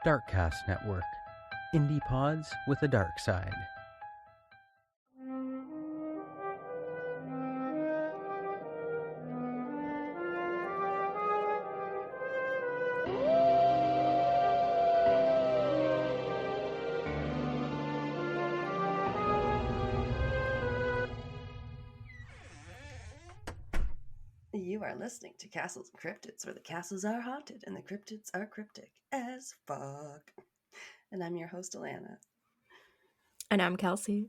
Darkcast Network. Indie pods with a dark side. You are listening to Castles and Cryptids, where the castles are haunted and the cryptids are cryptic as fuck. And I'm your host, Alanna. And I'm Kelsey.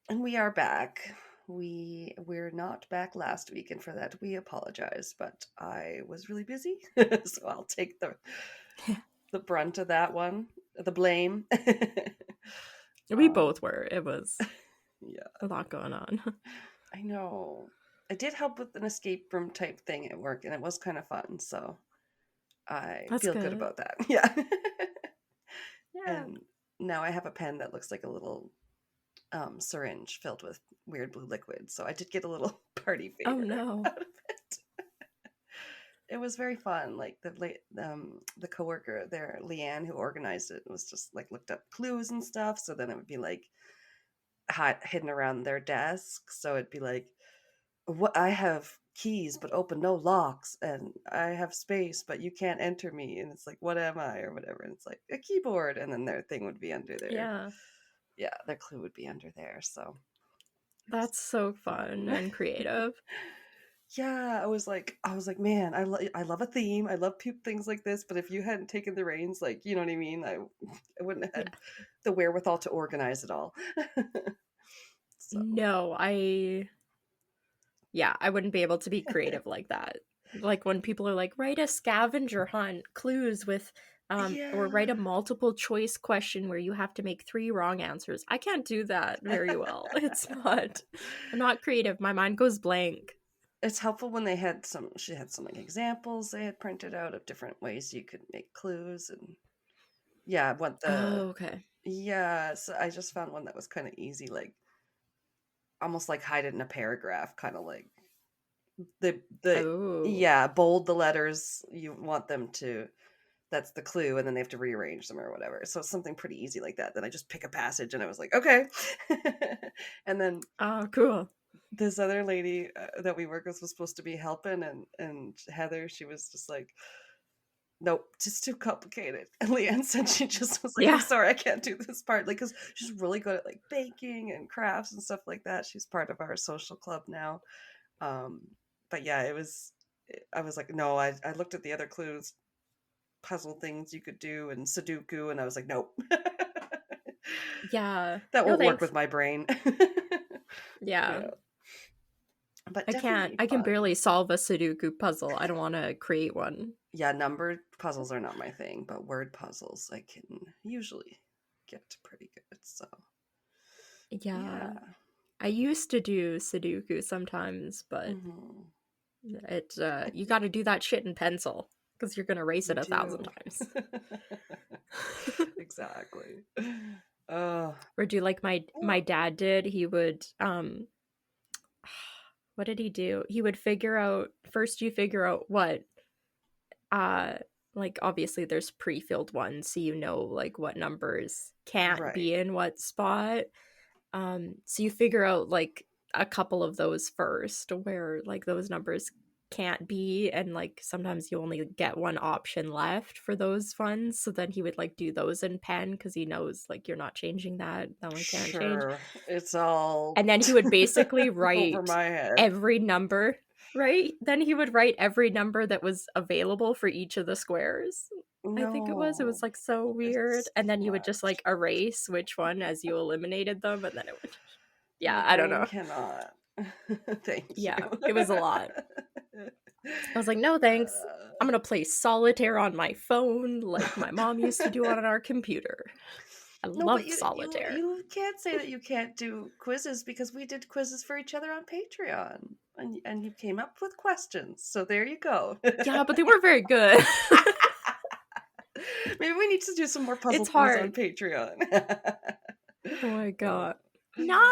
And we are back. We're not back last week, and for that we apologize, but I was really busy, so I'll take the brunt of that one, the blame. We both were. It was a lot going on. I know. I did help with an escape room type thing at work, and it was kind of fun, so That's feel good good about that. Yeah. Yeah. And now I have a pen that looks like a little syringe filled with weird blue liquid, so I did get a little party favor out of it. It was very fun. Like the coworker there, Leanne, who organized it, was just like looked up clues and stuff, so then it would be like hidden around their desk, so it'd be like, what, I have keys but open no locks, and I have space but you can't enter me, and it's like, what am I, or whatever, and it's like a keyboard, and then their thing would be under there. Their clue would be under there. So that's so fun and creative. I was like, man, I love a theme. I love things like this, but if you hadn't taken the reins, like, you know what I mean, I wouldn't have had the wherewithal to organize it all. So. No, I wouldn't be able to be creative like that. Like when people are like, write a scavenger hunt clues with or write a multiple choice question where you have to make 3 wrong answers. I can't do that very well. I'm not creative. My mind goes blank. It's helpful when she had some like examples they had printed out of different ways you could make clues, and okay. Yeah, so I just found one that was kind of easy, like almost like hide it in a paragraph, kind of like bold the letters you want them to, that's the clue, and then they have to rearrange them or whatever. So it's something pretty easy like that. Then I just pick a passage, and I was like, okay. And then cool. This other lady that we work with was supposed to be helping, and Heather, she was just like, nope, just too complicated. And Leanne said she just was like, I'm sorry, I can't do this part, like, because she's really good at like baking and crafts and stuff like that. She's part of our social club now. But yeah, I was like, no, I looked at the other clues, puzzle things you could do, and Sudoku, and I was like, nope. That won't work with my brain. But I can barely solve a Sudoku puzzle. I don't want to create one. Yeah, numbered puzzles are not my thing, but word puzzles I can usually get pretty good. So yeah. I used to do Sudoku sometimes, but you got to do that shit in pencil because you're gonna erase it 1,000 times. Exactly. Or do like my dad did. He would what did he do? He would figure out what like obviously there's pre-filled ones, so you know like what numbers can't be in what spot. So you figure out like a couple of those first where like those numbers can't be, and like sometimes you only get one option left for those ones, so then he would like do those in pen because he knows like you're not changing that one can't change. It's all, and then he would basically write over my head. Every number, right? Then he would write every number that was available for each of the squares. I think it was like so weird. And then you would just like erase which one as you eliminated them, and then it would I don't know. Cannot. Thank you. It was a lot. I was like, no thanks, I'm gonna play solitaire on my phone like my mom used to do on our computer. I love solitaire. You can't say that you can't do quizzes, because we did quizzes for each other on Patreon, and you came up with questions, so there you go. Yeah, but they weren't very good. Maybe we need to do some more puzzle quizzes on Patreon. Oh my god. No.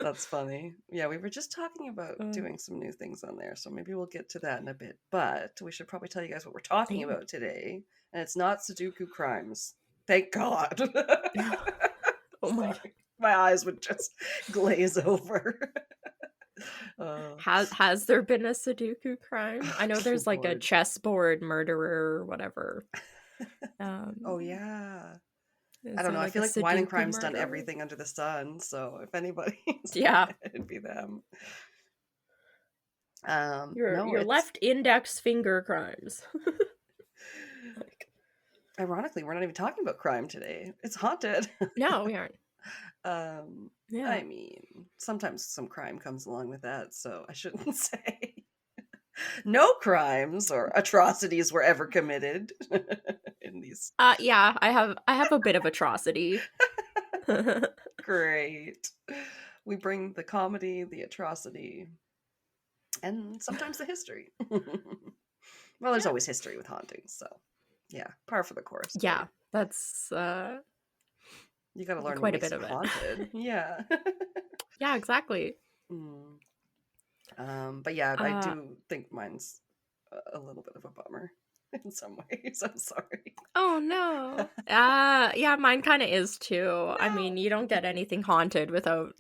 That's funny. Yeah, we were just talking about doing some new things on there, so maybe we'll get to that in a bit. But we should probably tell you guys what we're talking about today. And it's not Sudoku crimes. Thank God. Oh my God. My eyes would just glaze over. Has there been a Sudoku crime? I know there's like a chessboard murderer or whatever. Oh yeah. I don't know. Like I feel like Wine and Crime's done everything under the sun. So if anybody, it'd be them. Your left index finger crimes. Ironically, we're not even talking about crime today. It's haunted. No, we aren't. I mean, sometimes some crime comes along with that, so I shouldn't say no crimes or atrocities were ever committed in these. Yeah, I have a bit of atrocity. Great. We bring the comedy, the atrocity, and sometimes the history. Well, there's always history with hauntings, so yeah, par for the course. Yeah, that's you got to learn quite a bit of it. Haunted. Yeah. Yeah, exactly. But yeah, I do think mine's a little bit of a bummer in some ways. I'm sorry. Oh no. Yeah, mine kind of is too. No. I mean, you don't get anything haunted without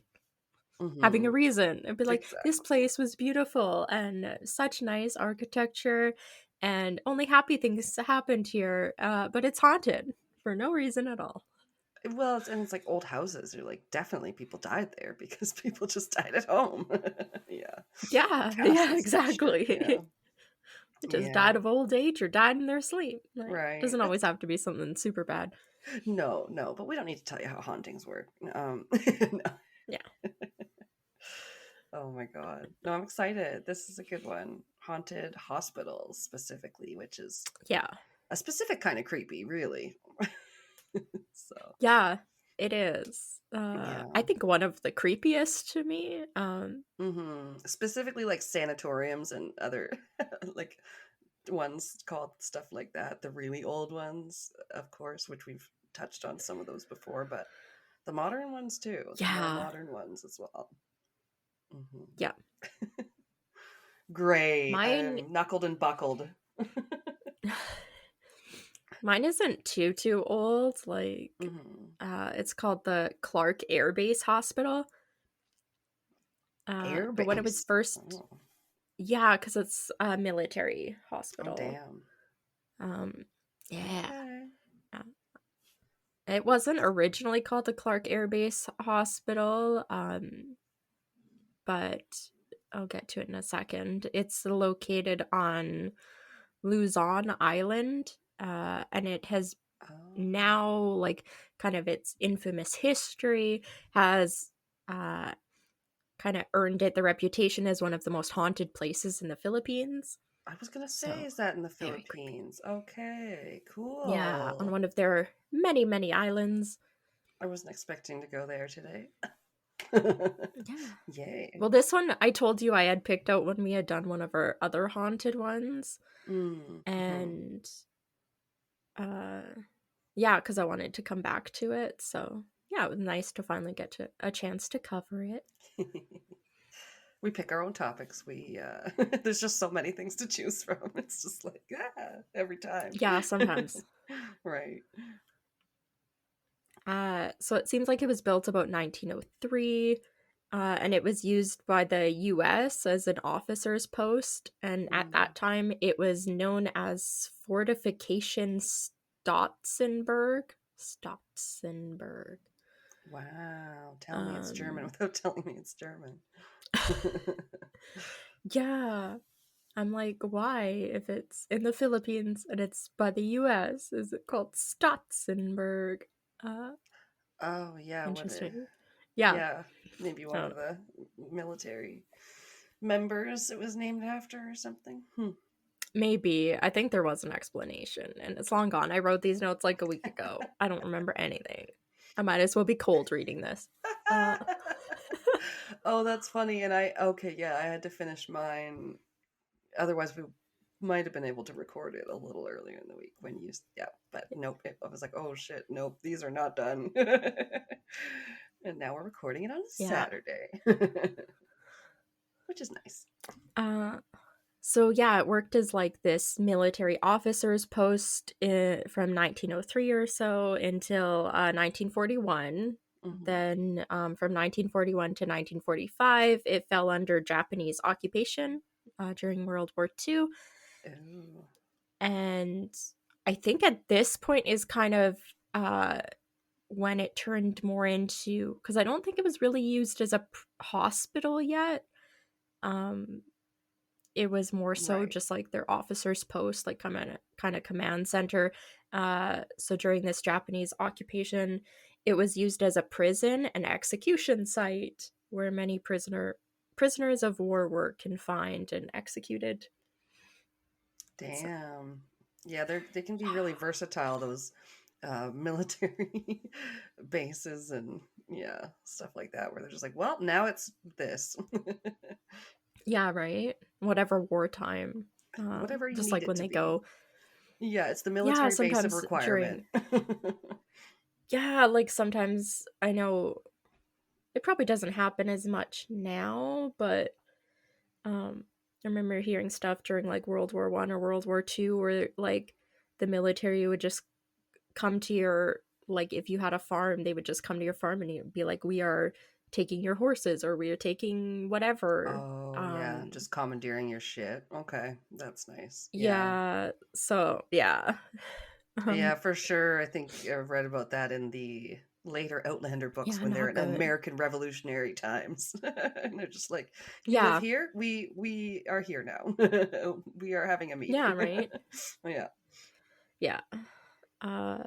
having a reason. It'd be like, this place was beautiful and such nice architecture and only happy things happened here, but it's haunted for no reason at all. Well, it's like old houses. You're like, definitely people died there because people just died at home. Yeah, exactly. Yeah. They just died of old age or died in their sleep. Right. It doesn't always have to be something super bad. No, but we don't need to tell you how hauntings work. No. Yeah. Oh my God. No, I'm excited. This is a good one. Haunted hospitals specifically, which is a specific kind of creepy, really. So yeah, it is. I think one of the creepiest to me. Specifically like sanatoriums and other like ones called stuff like that. The really old ones, of course, which we've touched on some of those before, but the modern ones too. Yeah, the modern ones as well. Yeah. Great. I'm knuckled and buckled. Mine isn't too old. Like, it's called the Clark Air Base Hospital. Air Base? But when it was first, yeah, because it's a military hospital. Oh, damn. Yeah. It wasn't originally called the Clark Air Base Hospital, but I'll get to it in a second. It's located on Luzon Island. And it has now, like, kind of its infamous history has kind of earned it the reputation as one of the most haunted places in the Philippines. I was gonna say, is that in the Philippines? Okay, cool. Yeah, on one of their many islands. I wasn't expecting to go there today. Yeah. Yay. Well, this one I told you I had picked out when we had done one of our other haunted ones. And yeah, because I wanted to come back to it. So yeah, it was nice to finally get a chance to cover it. We pick our own topics. We there's just so many things to choose from. It's just like every time. Yeah, sometimes. Right. So it seems like it was built about 1903, and it was used by the U.S. as an officer's post. And at that time, it was known as Fortification Stotzenberg. Wow. Tell me it's German without telling me it's German. Yeah. I'm like, why? If it's in the Philippines and it's by the U.S., is it called Stotzenberg? Oh, yeah. Interesting. Yeah. Maybe one of the military members it was named after or something. Maybe. I think there was an explanation, and it's long gone. I wrote these notes like a week ago. I don't remember anything. I might as well be cold reading this. Oh, that's funny. And I had to finish mine. Otherwise, we might have been able to record it a little earlier in the week when but nope. I was like, oh shit, nope, these are not done. And now we're recording it on Yeah. Saturday, which is nice. So yeah, it worked as like this military officer's post from 1903 or so until 1941. Mm-hmm. Then from 1941 to 1945, it fell under Japanese occupation during World War II. Oh. And I think at this point is kind of when it turned more into, because I don't think it was really used as a hospital yet. It was more so Right. just like their officers' post, like kind of command center. So during this Japanese occupation, it was used as a prison and execution site where many prisoners of war were confined and executed. Damn. Yeah, they can be really versatile, those military bases and stuff like that, where they're just like, well, now it's this. Yeah, right. Whatever wartime. Whatever you Just need like it when to they be. go. Yeah, it's the Yeah, military base of sometimes requirement. during. Yeah, like sometimes I know it probably doesn't happen as much now, but I remember hearing stuff during like World War One or World War Two where like the military would just come to your, like if you had a farm, they would just come to your farm and you'd be like, we are taking your horses or we are taking whatever. Oh, yeah, Um just commandeering your shit. Okay, that's nice. Yeah. yeah, so yeah. Yeah, Um for sure. I think I've read about that in the later Outlander books yeah, when they're not in good. American Revolutionary times. And they're just like, you live Yeah. here? We are here now. We are having a Yeah, meeting. right. Yeah. Yeah. Uh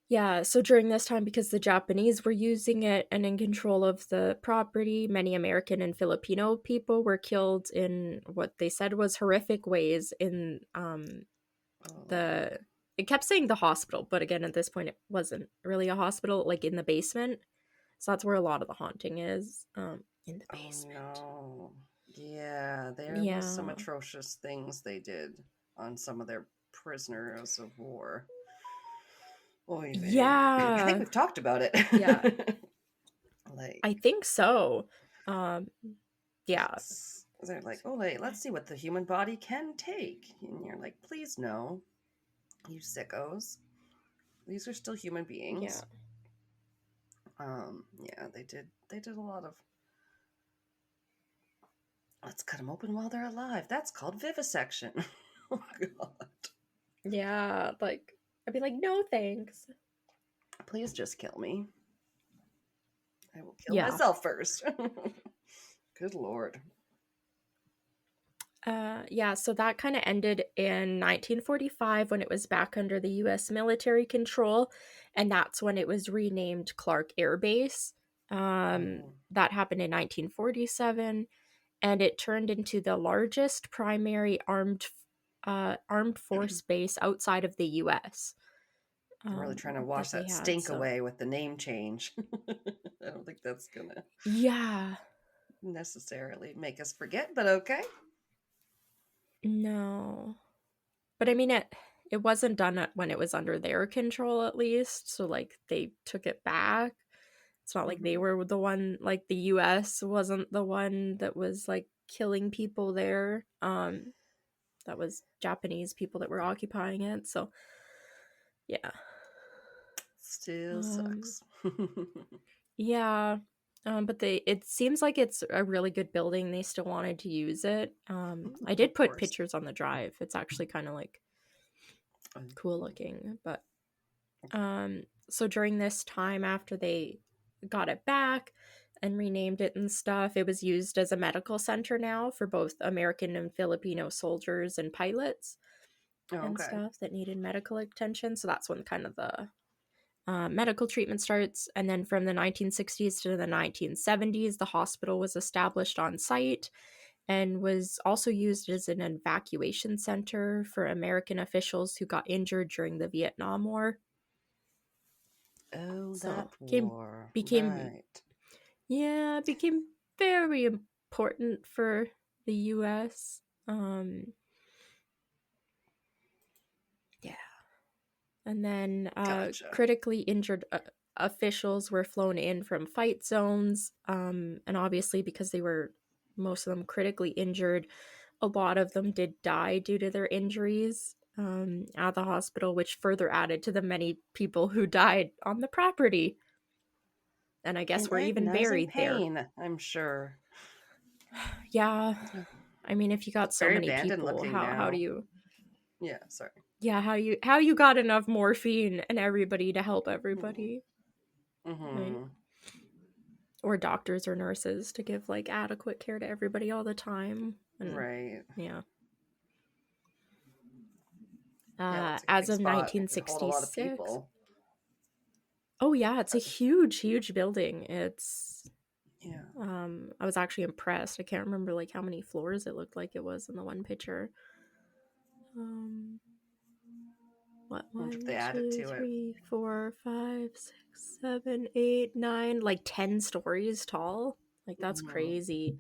Yeah, so during this time, because the Japanese were using it and in control of the property, many American and Filipino people were killed in what they said was horrific ways in Oh. the it kept saying the hospital, but again at this point it wasn't really a hospital, like in the basement. So that's where a lot of the haunting is, in the Oh basement. no. Yeah, there was some Yeah. atrocious things they did on some of their prisoners of war. Oy vey. I think Yeah. we've talked about it. Yeah. Like, I think so. Um yeah. they're like, oh, wait, let's see what the human body can take. And you're like, please no, you sickos. These are still human Yeah. beings. Yeah, they did a lot of, let's cut them open while they're alive. That's called vivisection. Oh, God. Yeah, like I'd be like, no thanks. Please just kill me. I will kill Yeah. myself first. Good Lord. Yeah, so that kind of ended in 1945 when it was back under the US military control, and that's when it was renamed Clark Air Base. Oh. That happened in 1947, and it turned into the largest primary armed force base outside of the US. I'm really trying to That wash they that had. stink So away with the name change. I don't think that's gonna yeah, necessarily make us forget, but okay. no, but I mean it wasn't done when it was under their control at least. So like they took it back. It's not like they were the one, like the US wasn't the one that was like killing people there. That was Japanese people that were occupying it. So yeah. Still Um sucks. yeah. But it seems like it's a really good building. They still wanted to use it. I did Of put course. pictures on the drive. It's actually kind of like cool looking, but so during this time after they got it back and renamed it and stuff, it was used as a medical center now for both American and Filipino soldiers and pilots and Okay. stuff that needed medical attention. So that's when kind of the medical treatment starts. And then from the 1960s to the 1970s, the hospital was established on site and was also used as an evacuation center for American officials who got injured during the Vietnam War. Oh, So that war. became Right. became very important for the US. Yeah. And then Gotcha. critically injured officials were flown in from fight zones, and obviously because they were, most of them, critically injured, a lot of them did die due to their injuries at the hospital, which further added to the many people who died on the property. And I guess In we're even agonizing buried pain, there. I'm sure. Yeah. I mean, if you got so very many abandoned people, looking how do now. you... Yeah, sorry. Yeah, how you got enough morphine and everybody to help everybody, right? Or doctors or nurses to give like adequate care to everybody all the time. And, right. Yeah. Yeah, it looks like a As big of spot. It can hold a lot of 1966. people. Oh yeah, it's a huge building. It's Yeah. I was actually impressed. I can't remember like how many floors it looked like it was in the one picture. What, Wonder if they 1, added 2, to it. 3, 4, 5, 6, 7, 8, 9, like 10 stories tall. Like that's crazy.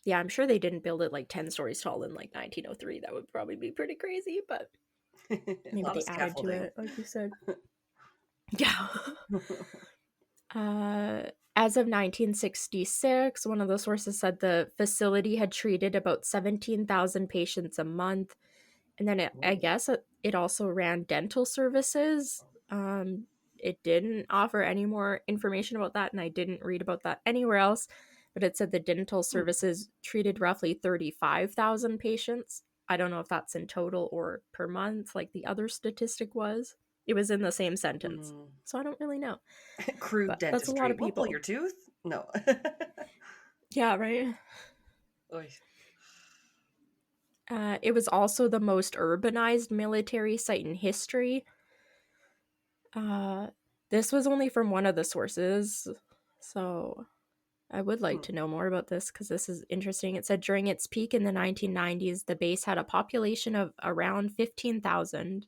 Yeah, I'm sure they didn't build it like 10 stories tall in like 1903. That would probably be pretty crazy, but maybe they added to it, like you said. Yeah. As of 1966, one of the sources said the facility had treated about 17,000 patients a month. And then I guess it also ran dental services. It didn't offer any more information about that, and I didn't read about that anywhere else. But it said the dental services treated roughly 35,000 patients. I don't know if that's in total or per month, like the other statistic was. It was in the same sentence, so I don't really know. Crude but dentistry. that's a lot of We'll people. pull your tooth? No. Yeah, right? Oy. It was also the most urbanized military site in history. This was only from one of the sources, so I would like to know more about this because this is interesting. It said during its peak in the 1990s, the base had a population of around 15,000,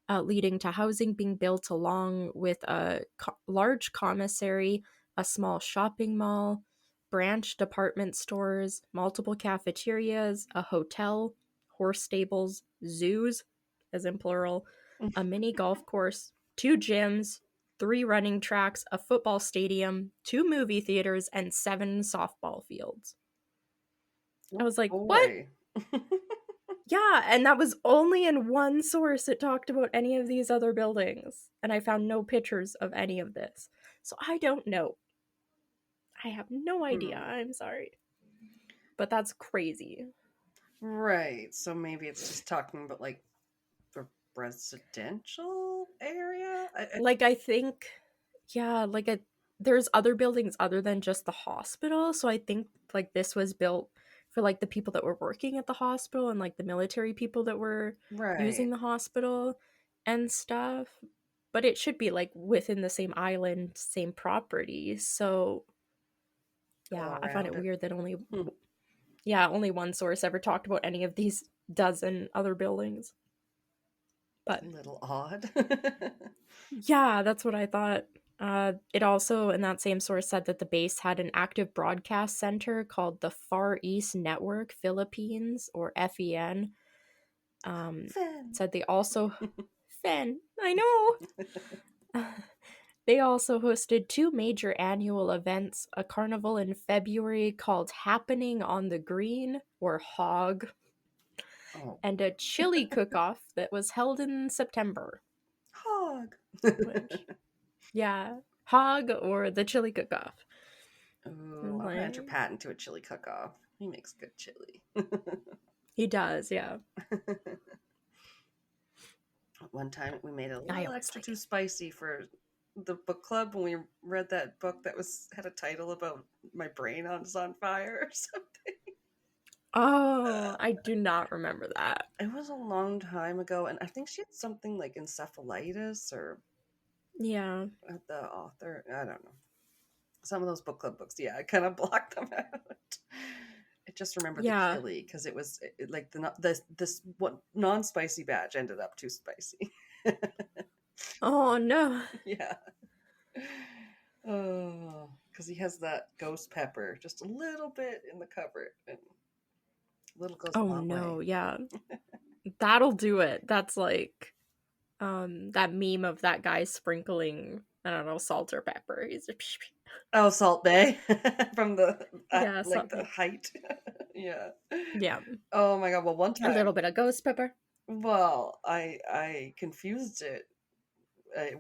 leading to housing being built along with a large commissary, a small shopping mall, branch department stores, multiple cafeterias, a hotel, horse stables, zoos, as in plural, a mini golf course, 2 gyms, 3 running tracks, a football stadium, 2 movie theaters, and 7 softball fields. I was like, what? Yeah, and that was only in one source it talked about any of these other buildings. And I found no pictures of any of this. So I don't know. I have no idea. I'm sorry. But that's crazy. Right. So maybe it's just talking about like the residential area? I think, yeah, there's other buildings other than just the hospital. So I think like this was built for like the people that were working at the hospital and like the military people that were using the hospital and stuff. But it should be like within the same island, same property. So yeah, I find it weird that only one source ever talked about any of these dozen other buildings. But a little odd. Yeah, that's what I thought. It also, in that same source, said that the base had an active broadcast center called the Far East Network Philippines, or FEN. Said they also... FEN, I know! They also hosted 2 major annual events, a carnival in February called Happening on the Green, or HOG, and a chili cook-off that was held in September. HOG! Yeah, HOG or the chili cook-off. Oh, I'm going to enter patent to a chili cook-off. He makes good chili. He does, yeah. One time we made a little extra too spicy for the book club when we read that book that had a title about my brain is on fire or something. Oh, I do not remember that. It was a long time ago, and I think she had something like encephalitis or... Yeah. The author, I don't know. Some of those book club books, yeah, I kind of blocked them out. I just remember the chili because it was like this non-spicy batch ended up too spicy. Oh no. Yeah. Oh, because he has that ghost pepper just a little bit in the cupboard, and little goes a long way. Yeah. That'll do it. That's like that meme of that guy sprinkling, I don't know, salt or pepper. He's Oh, Salt Bay from the yeah, like the something. height. Yeah. Yeah. Oh my god. Well, one A little time, bit of ghost pepper. well, I confused it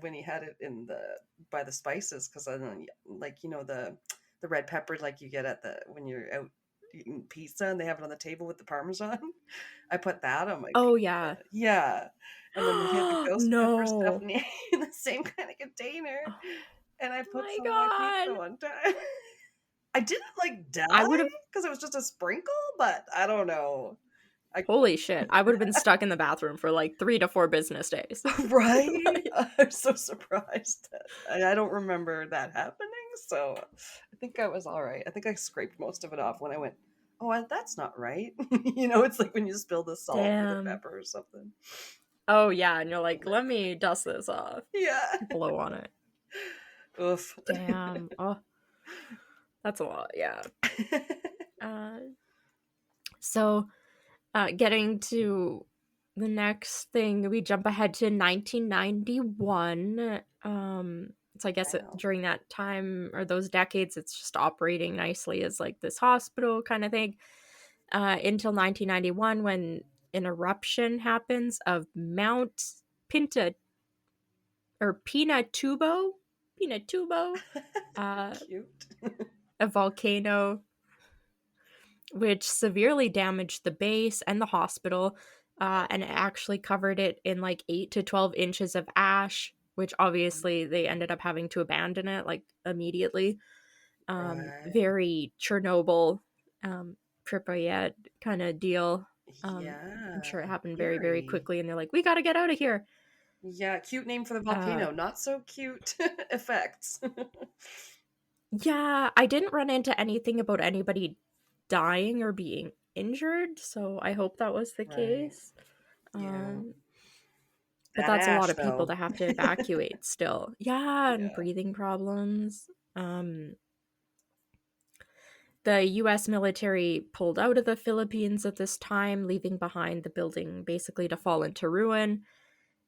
when he had it in the by the spices, because I don't, like, the red pepper like you get at the when you're out eating pizza and they have it on the table with the parmesan. I put that on my Oh pizza. yeah. Yeah. And then we had the ghost pepper stuff No. in the same kind of container, Oh and I put my some on my pizza god. one time. I didn't like die I would have because it was just a sprinkle, but I don't know. Holy shit. I would have been stuck in the bathroom for like 3 to 4 business days. Right? Like, I'm so surprised. I don't remember that happening, so I think I was all right. I think I scraped most of it off when I went, oh, that's not right. It's like when you spill the salt or the damn. pepper or something. Oh yeah, and you're like, let me dust this off. Yeah. Blow on it. Oof. Damn. Oh, that's a lot. Yeah. So, getting to the next thing, we jump ahead to 1991. So I guess Wow. during that time or those decades, it's just operating nicely as like this hospital kind of thing. Until 1991, when an eruption happens of Mount Pinta or Pinatubo, Cute. a volcano which severely damaged the base and the hospital, and it actually covered it in like 8 to 12 inches of ash, which obviously they ended up having to abandon it like immediately. Right. Very Chernobyl, Pripyat kind of deal. I'm Yeah. sure it happened very, very Eerie. quickly, and they're like, we got to get out of here. Yeah, cute name for the Uh, volcano. Not so cute effects. yeah, I didn't run into anything about anybody dying or being injured, so I hope that was the Right. case. Yeah. But That that's a lot ash, of people though. to have to evacuate still. Yeah, and Yeah. breathing problems. The US military pulled out of the Philippines at this time, leaving behind the building basically to fall into ruin.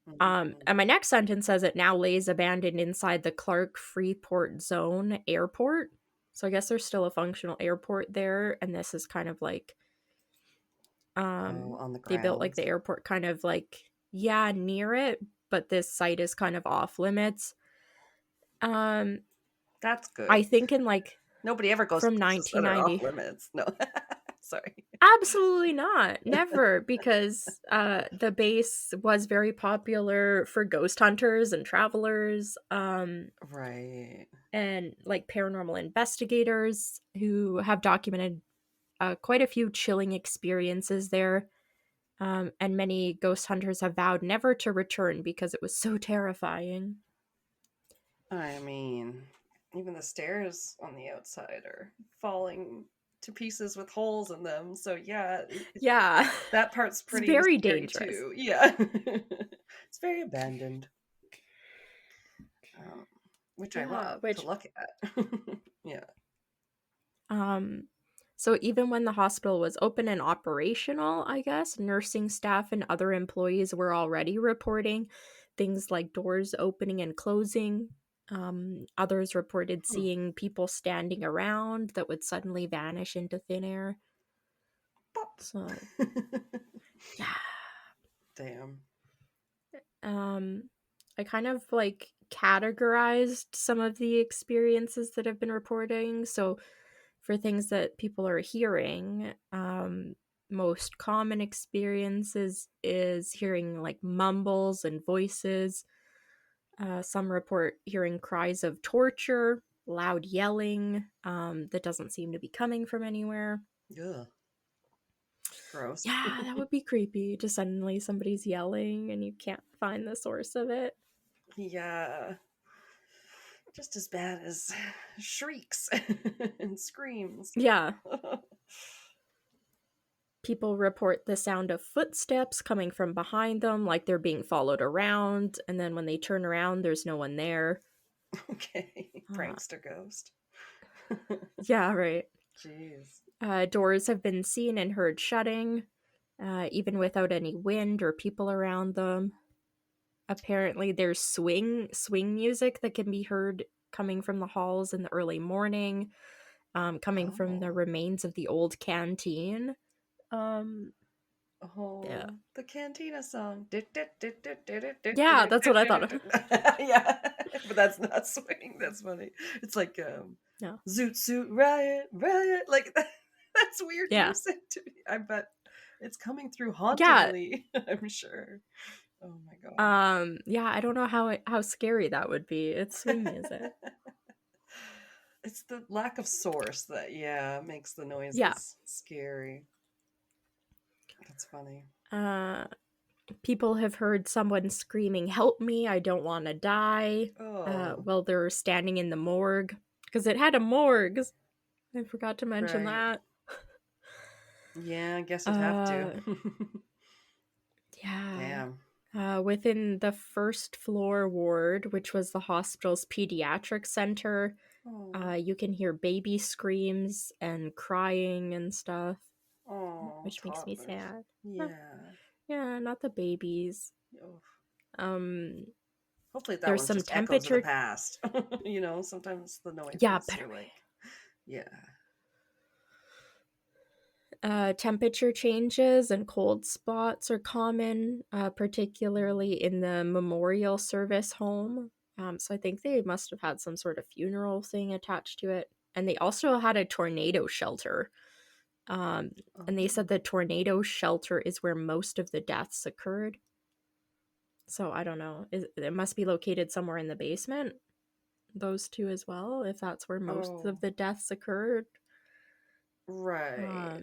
Mhm. And my next sentence says it now lays abandoned inside the Clark Freeport Zone Airport. So I guess there's still a functional airport there, and this is kind of like Oh, on the they built like grounds. the airport kind of like near it, but this site is kind of off limits. That's good. I think in like Nobody ever goes to from places that are off 1990. limits. No. Sorry. Absolutely not. Never, because the base was very popular for ghost hunters and travelers, Right. and like paranormal investigators who have documented quite a few chilling experiences there. And many ghost hunters have vowed never to return because it was so terrifying. I mean, even the stairs on the outside are falling to pieces with holes in them. So, yeah, Yeah, that part's it's pretty very scary dangerous. too. Yeah. It's very abandoned, which I Yeah, love to which look at. Yeah. um so even when the hospital was open and operational, I guess, nursing staff and other employees were already reporting things like doors opening and closing. Others reported Hmm. seeing people standing around that would suddenly vanish into thin air. So, yeah. Damn. I kind of like categorized some of the experiences that have been reporting. So, for things that people are hearing, most common experiences is hearing like mumbles and voices. Some report hearing cries of torture, loud yelling that doesn't seem to be coming from anywhere. Ugh. Gross. Yeah, that would be creepy. Just suddenly somebody's yelling and you can't find the source of it. Yeah. Just as bad as shrieks and screams. Yeah. People report the sound of footsteps coming from behind them, like they're being followed around, and then when they turn around, there's no one there. Okay. Prankster ghost. Yeah, right. Jeez. Doors have been seen and heard shutting, even without any wind or people around them. apparently there's swing music that can be heard coming from the halls in the early morning, coming from the remains of the old canteen. Yeah. The Cantina song. Yeah, that's what I thought of. Yeah, but that's not swing. That's funny. It's like No. Zoot Suit Riot, like that's weird music to me. I bet it's coming through hauntingly. Yeah. I'm sure. Oh my god. Yeah, I don't know how scary that would be. It's swing music. It's the lack of source that makes the noises scary. That's funny. People have heard someone screaming, "Help me, I don't want to die," while they're standing in the morgue. Because it had a morgue. I forgot to mention that. Yeah, I guess you'd have to. Yeah. Damn. Within the first floor ward, which was the hospital's pediatric center, you can hear baby screams and crying and stuff. Which makes me sad. Yeah. Yeah, not the babies. Hopefully that there's one's some just temperature echoes of the past. Sometimes the noise. Temperature changes and cold spots are common, particularly in the memorial service home. So I think they must have had some sort of funeral thing attached to it. And they also had a tornado shelter. And they said the tornado shelter is where most of the deaths occurred. So I don't know. It must be located somewhere in the basement. Those two as well, if that's where most of the deaths occurred. Right.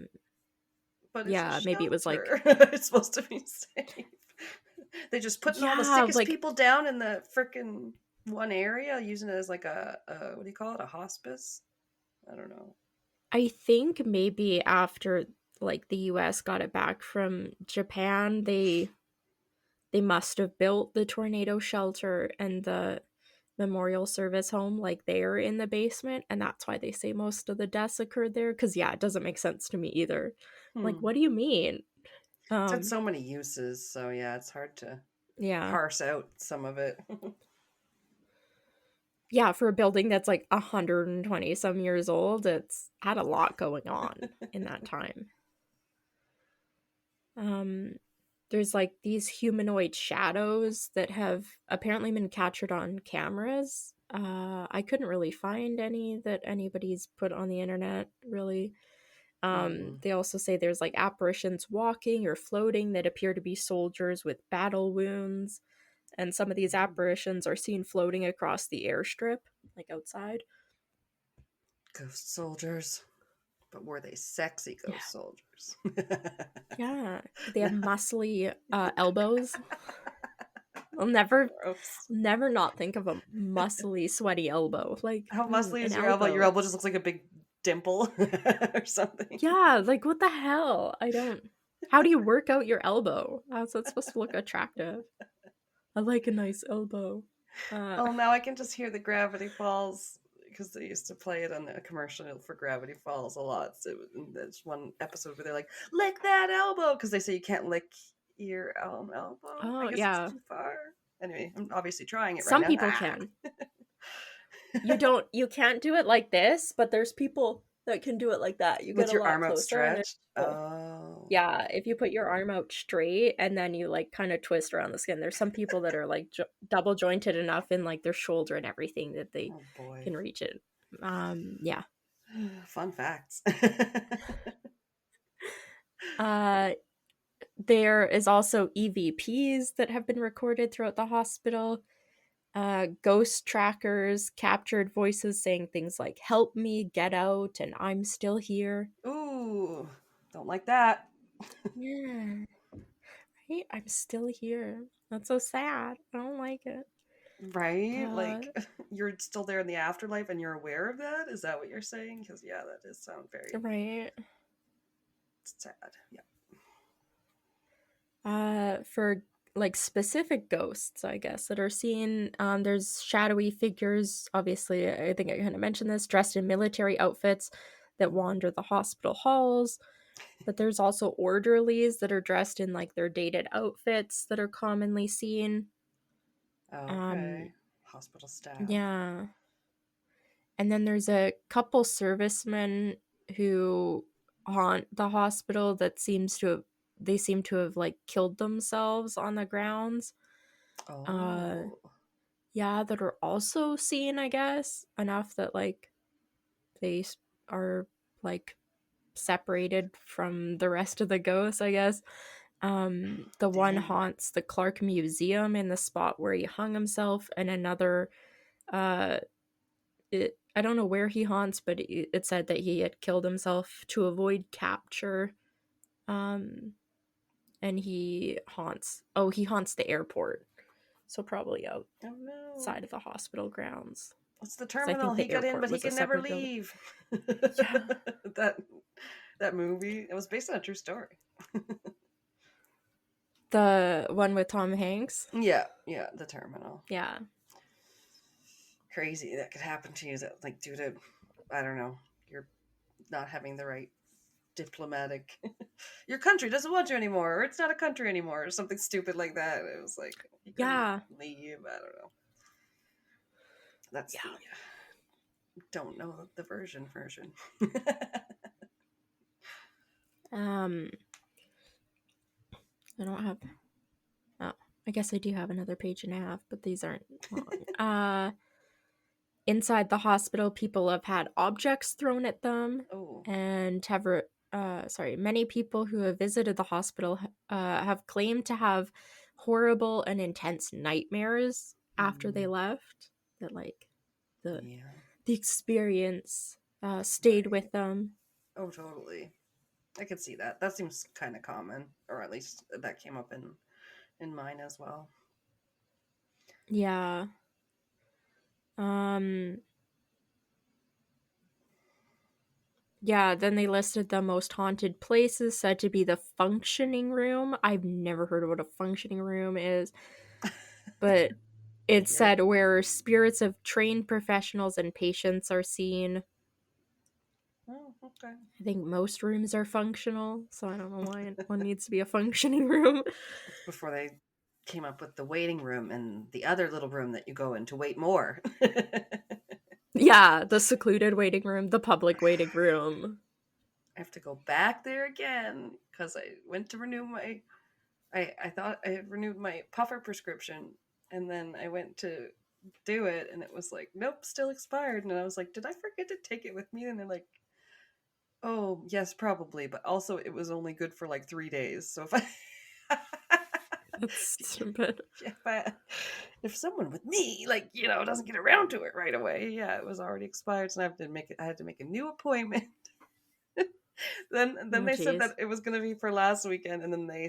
But maybe it was like it's supposed to be safe. They just putting all the sickest people down in the frickin' one area, using it as like a what do you call it? A hospice? I don't know. I think maybe after like the US got it back from Japan, they must have built the tornado shelter and the memorial service home like they're in the basement, and that's why they say most of the deaths occurred there. Because it doesn't make sense to me either. Like, what do you mean? It's had so many uses, so it's hard to parse out some of it. Yeah, for a building that's like 120 some years old, it's had a lot going on in that time. There's like these humanoid shadows that have apparently been captured on cameras. I couldn't really find any that anybody's put on the internet, really. They also say there's like apparitions walking or floating that appear to be soldiers with battle wounds. And some of these apparitions are seen floating across the airstrip, like outside. Ghost soldiers. But were they sexy ghost soldiers? Yeah. They have muscly elbows. I'll never not think of a muscly, sweaty elbow. Like, how muscly is your elbow? Your elbow just looks like a big dimple or something. Yeah, like what the hell? How do you work out your elbow? How's that supposed to look attractive? I like a nice elbow. Now I can just hear the Gravity Falls, because they used to play it on a commercial for Gravity Falls a lot. So there's one episode where they're like, lick that elbow, because they say you can't lick your elbow. Oh, I guess it's too far. Anyway, I'm obviously trying it right now. Some people can. You can't do it like this, but there's people that can do it like that. You with get your a lot arm outstretched. Yeah, if you put your arm out straight and then you like kind of twist around the skin. There's some people that are like double jointed enough in like their shoulder and everything that they can reach it. Yeah. Fun facts. There is also EVPs that have been recorded throughout the hospital. Ghost trackers captured voices saying things like, help me, get out, and I'm still here. Ooh, don't like that. Yeah. Right? I'm still here. That's so sad. I don't like it. Right? Like, you're still there in the afterlife and you're aware of that? Is that what you're saying? Because, that does sound very... Right. It's sad, For like specific ghosts, I guess, that are seen, there's shadowy figures, obviously, I think I kind of mentioned this, dressed in military outfits that wander the hospital halls. But there's also orderlies that are dressed in like their dated outfits that are commonly seen. Okay. Hospital staff. Yeah. And then there's a couple servicemen who haunt the hospital that seem to have like killed themselves on the grounds. Oh. Yeah, that are also seen, I guess, enough that like they are like separated from the rest of the ghosts, I guess. The one haunts the Clark Museum in the spot where he hung himself, and another I don't know where he haunts, but it said that he had killed himself to avoid capture. And he haunts the airport, so probably outside of the hospital grounds. It's the terminal. He got in, but he can never leave. Yeah. that movie, it was based on a true story. The one with Tom Hanks? Yeah, the terminal. Yeah. Crazy that could happen to you, that like due to, I don't know, you're not having the right diplomatic your country doesn't want you anymore, or it's not a country anymore, or something stupid like that. It was like, you couldn't leave. I don't know. That's the don't know the version. I don't have I guess I do have another page and a half, but these aren't long. Inside the hospital, people have had objects thrown at them. And have many people who have visited the hospital have claimed to have horrible and intense nightmares after they left. That like the experience stayed with them. Oh, totally. I could see that. That seems kind of common, or at least that came up in mine as well. Yeah. Yeah, then they listed the most haunted places said to be the functioning room. I've never heard of what a functioning room is. But it said where spirits of trained professionals and patients are seen. Oh, okay. I think most rooms are functional, so I don't know why one needs to be a functioning room. It's before they came up with the waiting room and the other little room that you go in to wait more. Yeah, the secluded waiting room, the public waiting room. I have to go back there again because I went to renew my I thought I had renewed my puffer prescription, and then I went to do it and it was like, nope, still expired. And I was like, did I forget to take it with me? And they're like, oh yes, probably, but also it was only good for like 3 days, so if I that's stupid. If someone with me, like, doesn't get around to it right away, it was already expired, so I had to make a new appointment. then they said that it was going to be for last weekend, and then they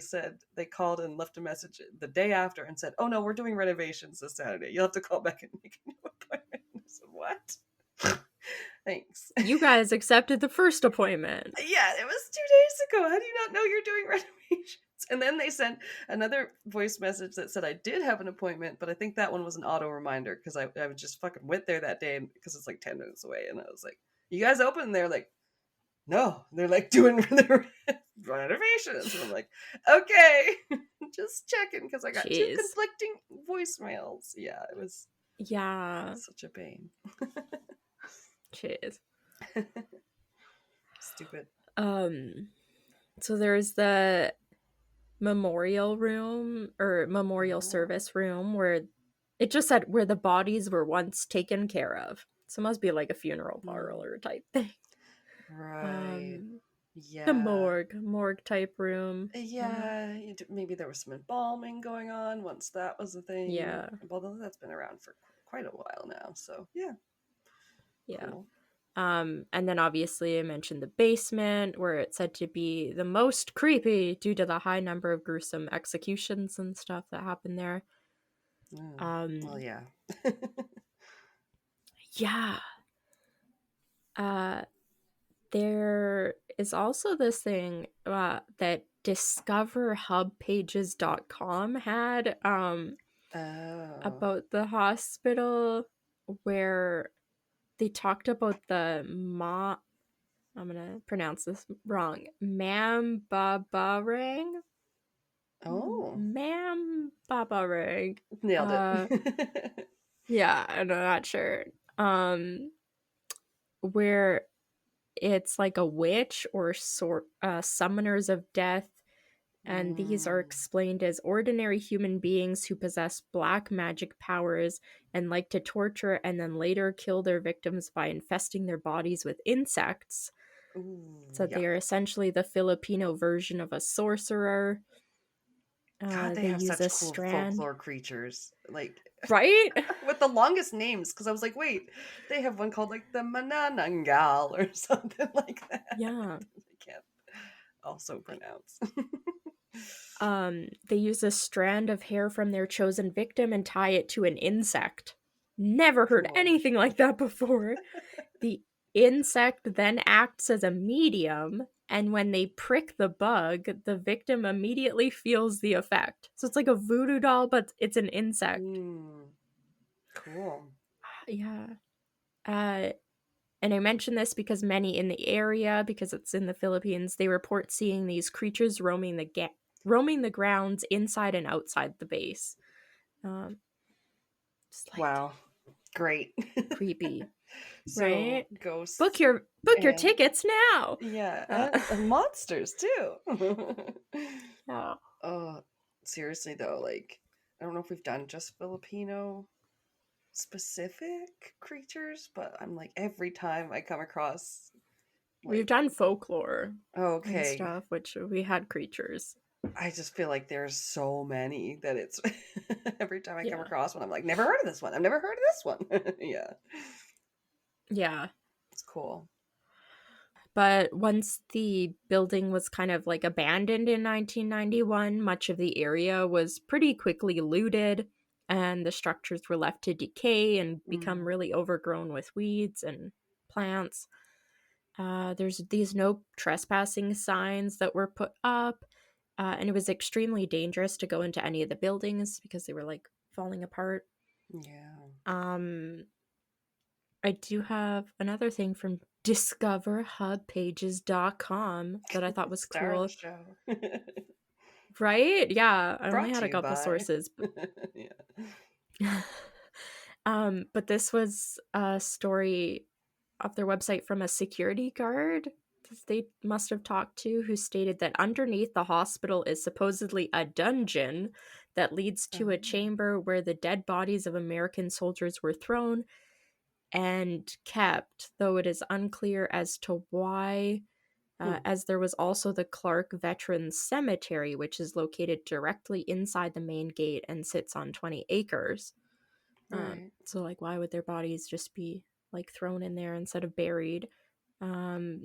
called and left a message the day after and said, oh no, we're doing renovations this Saturday, you'll have to call back and make a new appointment. I said, what? Thanks. You guys accepted the first appointment. Yeah, it was 2 days ago. How do you not know you're doing renovations? And then they sent another voice message that said I did have an appointment, but I think that one was an auto reminder because I just fucking went there that day because it's like 10 minutes away. And I was like, you guys open? And they're like, no. And they're like doing the renovations. And I'm like, okay, just checking because I got 2 conflicting voicemails. Yeah, it was such a pain. Cheers. Stupid. So there's the memorial room or memorial service room where it just said where the bodies were once taken care of. So it must be like a funeral parlor type thing. Right. The morgue type room. Yeah, maybe there was some embalming going on once that was a thing. Yeah. Although that's been around for quite a while now, so yeah. Cool. And then obviously I mentioned the basement where it's said to be the most creepy due to the high number of gruesome executions and stuff that happened there. Well, yeah. Yeah. There is also this thing that discoverhubpages.com had about the hospital where they talked about I'm gonna pronounce this wrong, Mambabarang Oh. Ma'am Baba Rig. Nailed it. Yeah, I'm not sure. Where it's like a witch or summoners of death, and these are explained as ordinary human beings who possess black magic powers and like to torture and then later kill their victims by infesting their bodies with insects. Ooh, So they are essentially the Filipino version of a sorcerer. God, they have use such a cool strand. folklore creatures. Like, right? with the longest names, because I was like, wait, they have one called like the Manananggal or something like that. Yeah. I can't also pronounce. They use a strand of hair from their chosen victim and tie it to an insect. Never heard anything like that before. The insect then acts as a medium, and when they prick the bug, the victim immediately feels the effect. So it's like a voodoo doll, but it's an insect. Cool. Yeah. And I mention this because many in the area, because it's in the Philippines, they report seeing these creatures roaming the grounds inside and outside the base. Wow. Great. Creepy. So, right? Ghosts. Book your tickets now. Yeah, and monsters too. Yeah. Seriously though, like, I don't know if we've done just Filipino specific creatures, but I'm like, every time I come across, like, we've done folklore and okay, stuff, which we had creatures. I just feel like there's so many that it's every time I come across one, I'm like, never heard of this one. I've never heard of this one. Yeah, it's cool. But once the building was kind of like abandoned in 1991, much of the area was pretty quickly looted, and the structures were left to decay and become really overgrown with weeds and plants. There's these no trespassing signs that were put up, and it was extremely dangerous to go into any of the buildings because they were like falling apart. Yeah. I do have another thing from discoverhubpages.com that I thought was cool. Show. Right? Yeah, I Brought only had a couple sources. Yeah. But this was a story off their website from a security guard they must have talked to, who stated that underneath the hospital is supposedly a dungeon that leads to a chamber where the dead bodies of American soldiers were thrown and kept, though it is unclear as to why, as there was also the Clark Veterans Cemetery, which is located directly inside the main gate and sits on 20 acres. Right. So, like, why would their bodies just be, like, thrown in there instead of buried?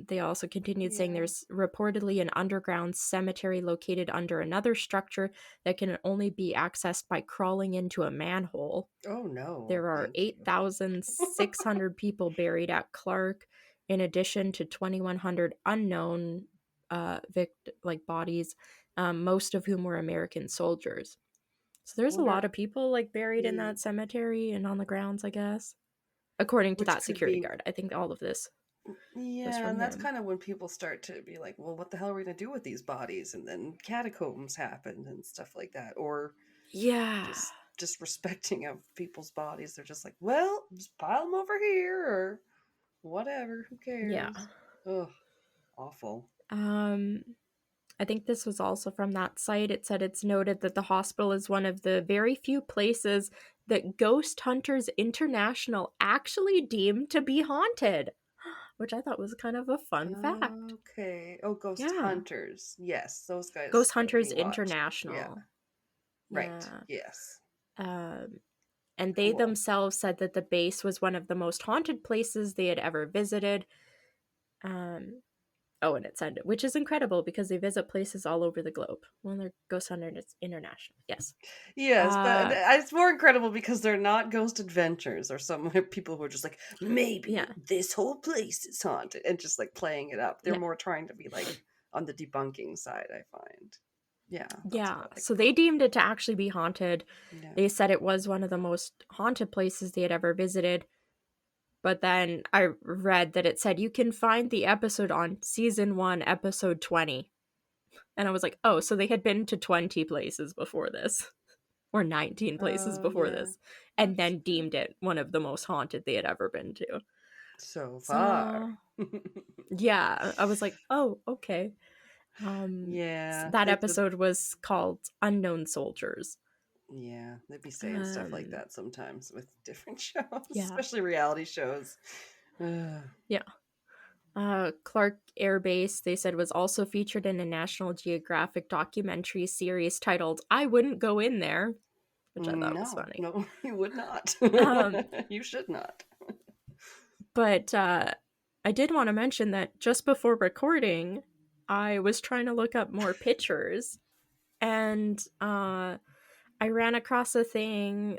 They also continued saying there's reportedly an underground cemetery located under another structure that can only be accessed by crawling into a manhole. Oh, no. There are 8,600 people buried at Clark, in addition to 2,100 unknown bodies, most of whom were American soldiers. So there's a lot of people like buried in that cemetery and on the grounds, I guess. According to that security guard. I think all of this. Yeah, and that's kind of when people start to be like, well, what the hell are we going to do with these bodies? And then catacombs happened and stuff like that. Or just respecting of people's bodies. They're just like, well, just pile them over here or whatever. Who cares? Yeah. Ugh, awful. I think this was also from that site. It said it's noted that the hospital is one of the very few places that Ghost Hunters International actually deemed to be haunted, which I thought was kind of a fun fact. Okay. Oh, Ghost Hunters. Yes, those guys. Ghost Hunters International. Yeah. Right. Yes. And they themselves said that the base was one of the most haunted places they had ever visited. And it said, which is incredible because they visit places all over the globe. Well, they're Ghost Hunters International. Yes. Yes, but it's more incredible because they're not ghost adventures or some people who are just like, maybe this whole place is haunted and just like playing it up. They're more trying to be like on the debunking side, I find. Yeah. Yeah. So they deemed it to actually be haunted. Yeah. They said it was one of the most haunted places they had ever visited. But then I read that it said you can find the episode on season 1, episode 20. And I was like, oh, so they had been to 20 places before this, or 19 places before this, and then deemed it one of the most haunted they had ever been to. So far. Yeah, I was like, oh, okay. That episode was called Unknown Soldiers. Yeah, they'd be saying stuff like that sometimes with different shows, especially reality shows. Yeah. Clark Air Base, they said, was also featured in a National Geographic documentary series titled I Wouldn't Go In There, which I thought was funny. No, you would not. You should not. But I did want to mention that just before recording, I was trying to look up more pictures, and I ran across a thing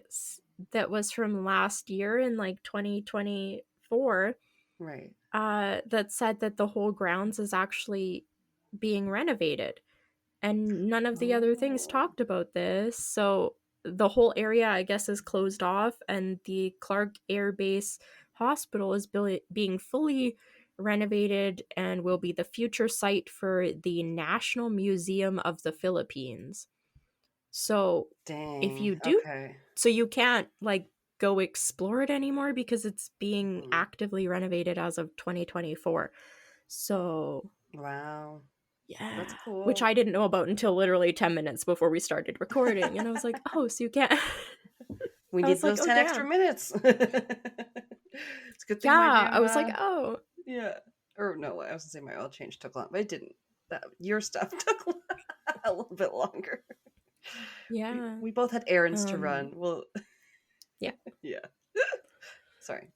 that was from last year in like 2024. Right. That said that the whole grounds is actually being renovated, and none of the other things talked about this. So the whole area, I guess, is closed off, and the Clark Air Base Hospital is being fully renovated and will be the future site for the National Museum of the Philippines. So if you do, so you can't like go explore it anymore because it's being actively renovated as of 2024. So wow. Yeah. That's cool. Which I didn't know about until literally 10 minutes before we started recording. And I was like, oh, so you can't. We need those 10 extra minutes. It's a good thing. Yeah. I was like, oh. Yeah. Or no, I was going to say my oil change took long, but it didn't. Your stuff took a little bit longer. Yeah. We both had errands to run. Well, yeah. Yeah. Sorry.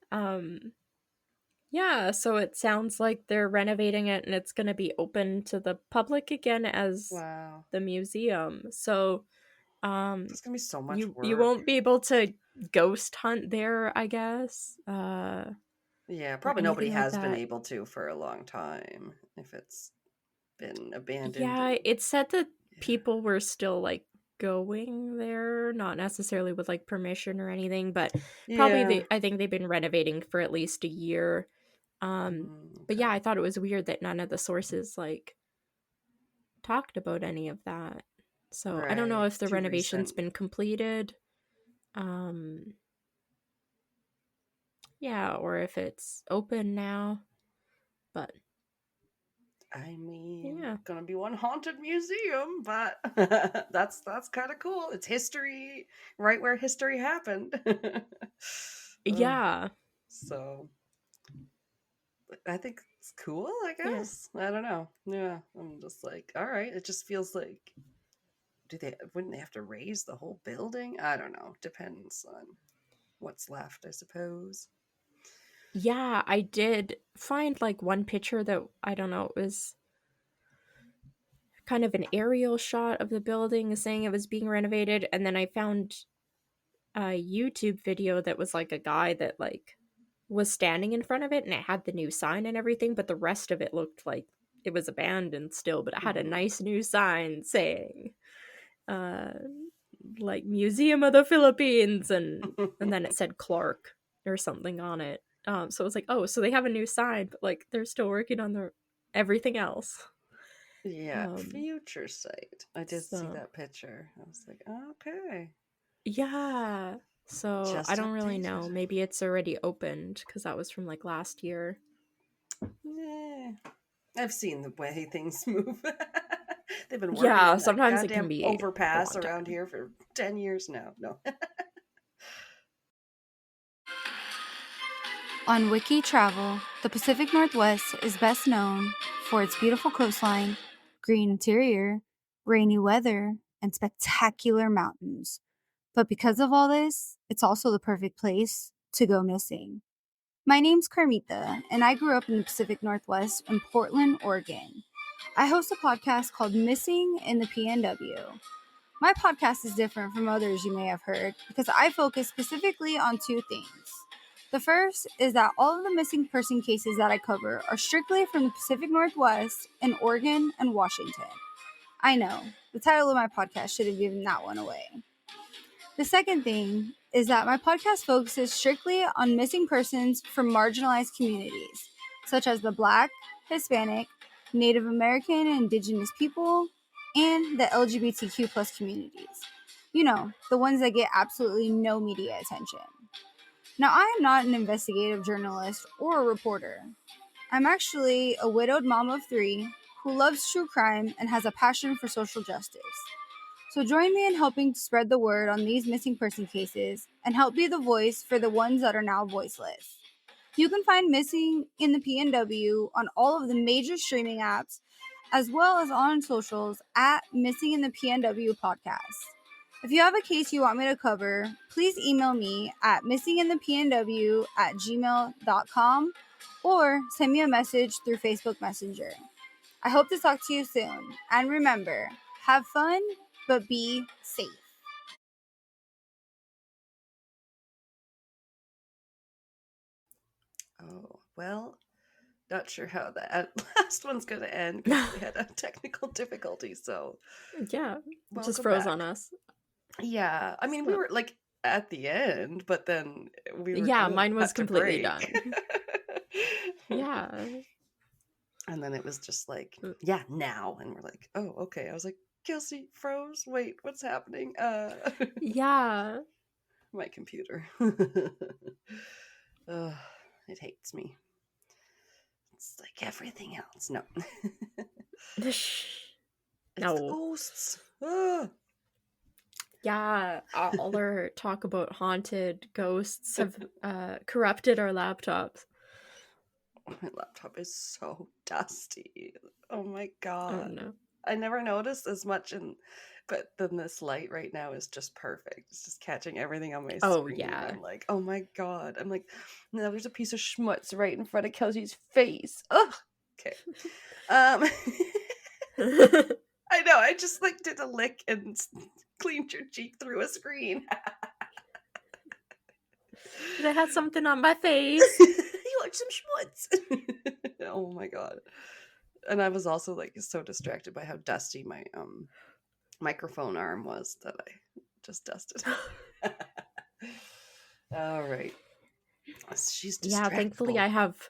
Yeah, so it sounds like they're renovating it and it's going to be open to the public again as the museum. So it's going to be so much work. You won't be able to ghost hunt there, I guess. Yeah, probably nobody has been able to for a long time if it's been abandoned. Yeah, it said that people were still like going there, not necessarily with like permission or anything, but probably I think they've been renovating for at least a year. But yeah, I thought it was weird that none of the sources like talked about any of that. So I don't know if the renovation's been completed. Yeah, or if it's open now. But I mean, gonna be one haunted museum, but that's kind of cool. It's history, right where history happened. Yeah. So I think it's cool, I guess. Yeah. I don't know. Yeah, I'm just like, all right. It just feels like, wouldn't they have to raise the whole building? I don't know. Depends on what's left, I suppose. Yeah, I did find like one picture that, I don't know, it was kind of an aerial shot of the building saying it was being renovated, and then I found a YouTube video that was like a guy that like was standing in front of it and it had the new sign and everything, but the rest of it looked like it was abandoned still, but it had a nice new sign saying like Museum of the Philippines, and then it said Clark or something on it. So it was like, oh, so they have a new sign, but like they're still working on everything else. Yeah, future site. I did see that picture. I was like, oh, okay. Yeah. So I don't really know. Maybe it's already opened because that was from like last year. Yeah. I've seen the way things move. They've been working. Yeah, sometimes it can be overpass around here for 10 years now. No. On Wiki Travel, the Pacific Northwest is best known for its beautiful coastline, green interior, rainy weather, and spectacular mountains. But because of all this, it's also the perfect place to go missing. My name's Carmita, and I grew up in the Pacific Northwest in Portland, Oregon. I host a podcast called Missing in the PNW. My podcast is different from others you may have heard because I focus specifically on two things. The first is that all of the missing person cases that I cover are strictly from the Pacific Northwest in Oregon and Washington. I know, the title of my podcast should have given that one away. The second thing is that my podcast focuses strictly on missing persons from marginalized communities, such as the Black, Hispanic, Native American and Indigenous people, and the LGBTQ plus communities. You know, the ones that get absolutely no media attention. Now, I am not an investigative journalist or a reporter. I'm actually a widowed mom of 3 who loves true crime and has a passion for social justice. So join me in helping to spread the word on these missing person cases and help be the voice for the ones that are now voiceless. You can find Missing in the PNW on all of the major streaming apps, as well as on socials at Missing in the PNW Podcast. If you have a case you want me to cover, please email me at missinginthepnw@gmail.com or send me a message through Facebook Messenger. I hope to talk to you soon. And remember, have fun, but be safe. Oh, well, not sure how that last one's going to end because we had a technical difficulty. So, yeah, it just welcome froze back. on us. Yeah, I mean, we were like at the end, but then we were Yeah, gonna mine was cut to completely break. done. Yeah. And then it was just like, yeah, now. And we're like, oh, okay. I was like, Kelsey froze. Wait, what's happening? Yeah. My computer. It hates me. It's like everything else. No. It's No. the ghosts. Ah. Yeah, all our talk about haunted ghosts have corrupted our laptops. My laptop is so dusty. Oh my god. Oh no. I never noticed as much but then this light right now is just perfect. It's just catching everything on my screen. Oh yeah. I'm like, oh my god. I'm like, now there's a piece of schmutz right in front of Kelsey's face. Ugh. Okay. I know, I just like did a lick and cleaned your cheek through a screen. I had something on my face. You like some schmutz. Oh my god. And I was also like so distracted by how dusty my microphone arm was that I just dusted. All right. She's distractible. Yeah, thankfully I have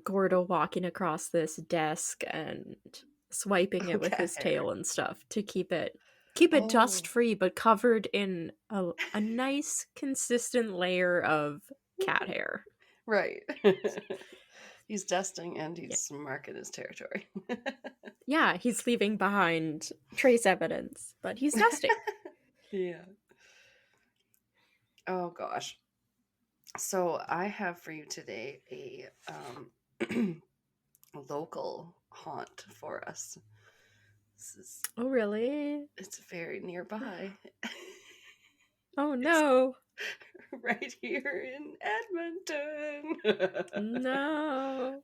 Gordo walking across this desk and swiping it with his tail and stuff to keep it dust free but covered in a nice consistent layer of cat hair. Right. He's dusting and he's marking his territory. Yeah, he's leaving behind trace evidence, but he's dusting. Yeah. Oh gosh. So I have for you today a local haunt for us. Oh really? It's very nearby. Oh no. Right here in Edmonton. No.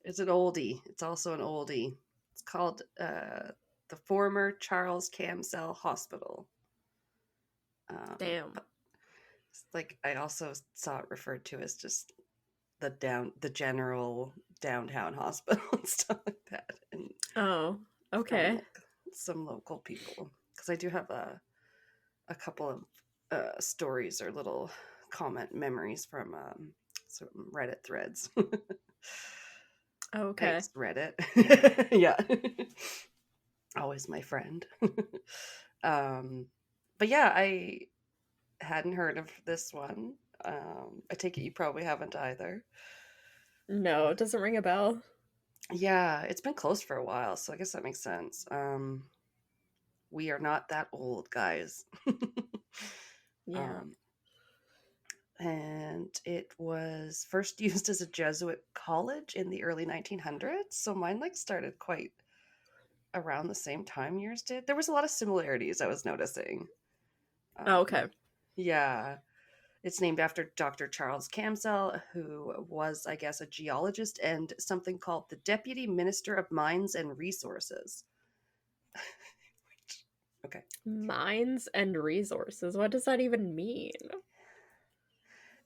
It's an oldie. It's also an oldie. It's called the former Charles Camsell Hospital. Damn. It's like I also saw it referred to as just the general downtown hospital and stuff like that. And oh, okay. Some local people, because I do have a couple of stories or little comment memories from some Reddit threads. Okay. Thanks, Reddit. Yeah. Always my friend. But yeah, I hadn't heard of this one. I take it you probably haven't either. No, it doesn't ring a bell. Yeah, it's been closed for a while, so I guess that makes sense. We are not that old, guys. Yeah. And it was first used as a Jesuit college in the early 1900s. So mine started quite around the same time yours did. There was a lot of similarities I was noticing. Okay. Yeah. It's named after Dr. Charles Camsell, who was, I guess, a geologist and something called the Deputy Minister of Mines and Resources. Okay. Mines and resources. What does that even mean?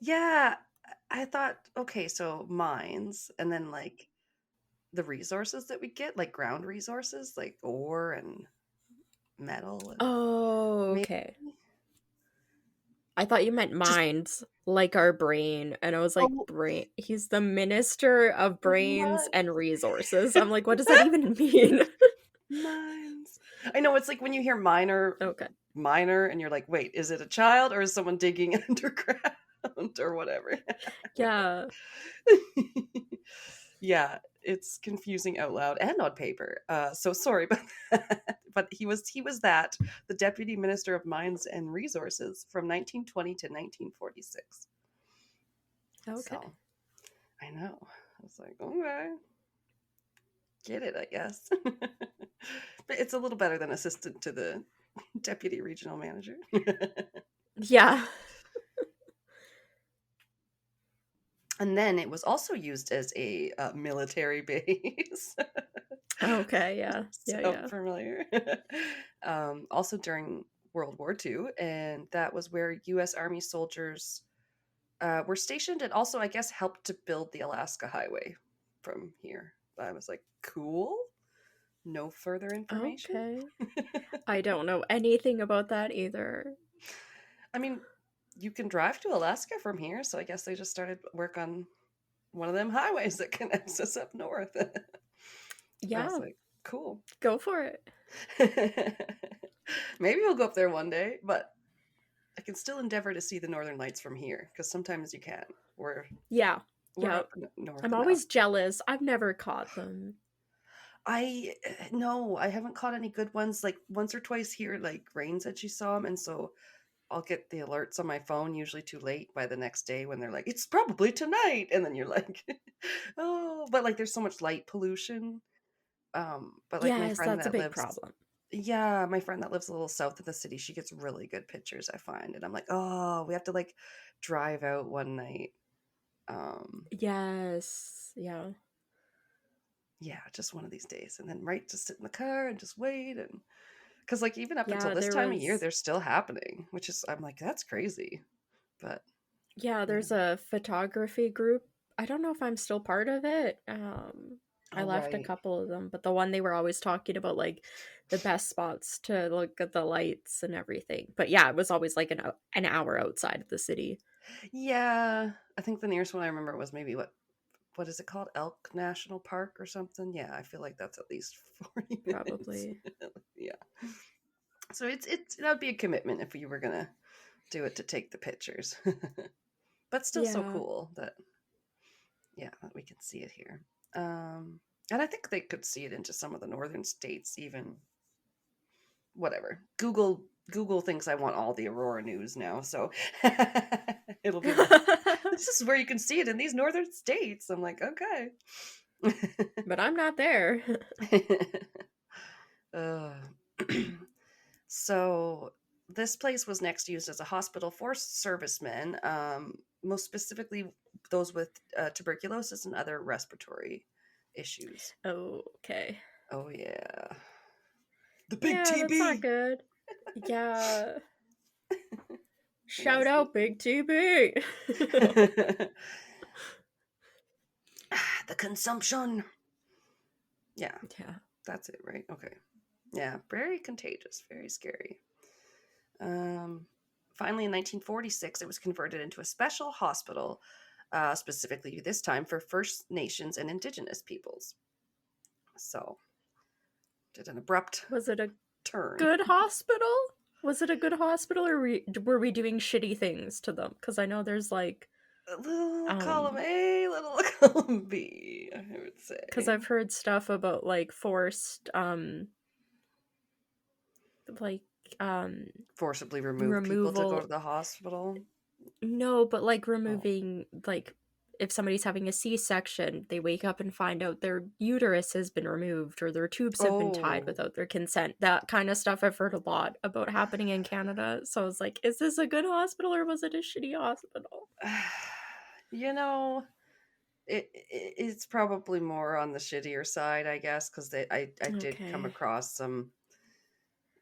Yeah, I thought, okay, so mines, and then the resources that we get, like ground resources, like ore and metal. And oh, okay. I thought you meant Just minds, like our brain. And I was like, oh, brain. He's the minister of brains mine. and resources. I'm like, what does that even mean? Mines. I know it's like when you hear minor, Okay. and you're like, wait, is it a child or is someone digging underground or whatever? Yeah. Yeah, it's confusing out loud and on paper. So sorry about that. But he was the deputy minister of mines and resources from 1920 to 1946. Okay. So I know. I was like, okay, get it, I guess. But it's a little better than assistant to the deputy regional manager. Yeah. And then it was also used as a military base. Okay. Yeah. Yeah. So Yeah. familiar. Also during World War II, and that was where U.S. Army soldiers were stationed, and also, I guess, helped to build the Alaska Highway from here. I was like, cool. No further information. Okay. I don't know anything about that either. I mean, you can drive to Alaska from here, so I guess they just started work on one of them highways that connects us up north. I Yeah. was like, cool. Go for it. Maybe we'll go up there one day, but I can still endeavor to see the northern lights from here because sometimes you can. We're Yeah. up north. I'm always jealous. I've never caught them. No, I haven't caught any good ones. Like once or twice here, like Rain said she saw them, and so I'll get the alerts on my phone usually too late by the next day when they're like, it's probably tonight, and then you're like, oh, but like there's so much light pollution. But like my Yes, friend that's a that big lives problem. Yeah, my friend that lives a little south of the city, she gets really good pictures, I find. And I'm like, oh, we have to like drive out one night. Yes. Yeah. Yeah, just one of these days. And then just sit in the car and just wait. And because like even up until Yeah, this there time of year, was they're still happening, which is, I'm like, that's crazy. But yeah, yeah. there's a photography group. I don't know if I'm still part of it. I All left a right. couple of them, but the one they were always talking about like the best spots to look at the lights and everything. But yeah, it was always like an hour outside of the city. Yeah, I think the nearest one I remember was maybe what is it called? Elk National Park or something? Yeah, I feel like that's at least 40 minutes. Probably. Yeah. So that would be a commitment if you were gonna do it to take the pictures. But still so Yeah. cool that we can see it here. And I think they could see it into some of the northern states even. Whatever. Google thinks I want all the Aurora news now, so it'll be like, this is where you can see it in these northern states. I'm like, okay. But I'm not there. So this place was next used as a hospital for servicemen, most specifically those with tuberculosis and other respiratory issues. Okay. Oh yeah, the big Yeah, TB. that's not good. Yeah. Shout out Big TB. The consumption. Yeah. Yeah. That's it, right? Okay. Yeah, very contagious, very scary. Finally, in 1946, it was converted into a special hospital, specifically this time for First Nations and Indigenous peoples. So, did an abrupt Was it a turn. good hospital? Was it a good hospital, or were we doing shitty things to them? Because I know there's like a little column A, little column B, I would say. Because I've heard stuff about like forced, forcibly remove people to go to the hospital. No, but like removing like if somebody's having a C-section, they wake up and find out their uterus has been removed or their tubes have been tied without their consent. That kind of stuff I've heard a lot about happening in Canada. So I was like, is this a good hospital or was it a shitty hospital? You know, it's probably more on the shittier side, I guess, because I did come across some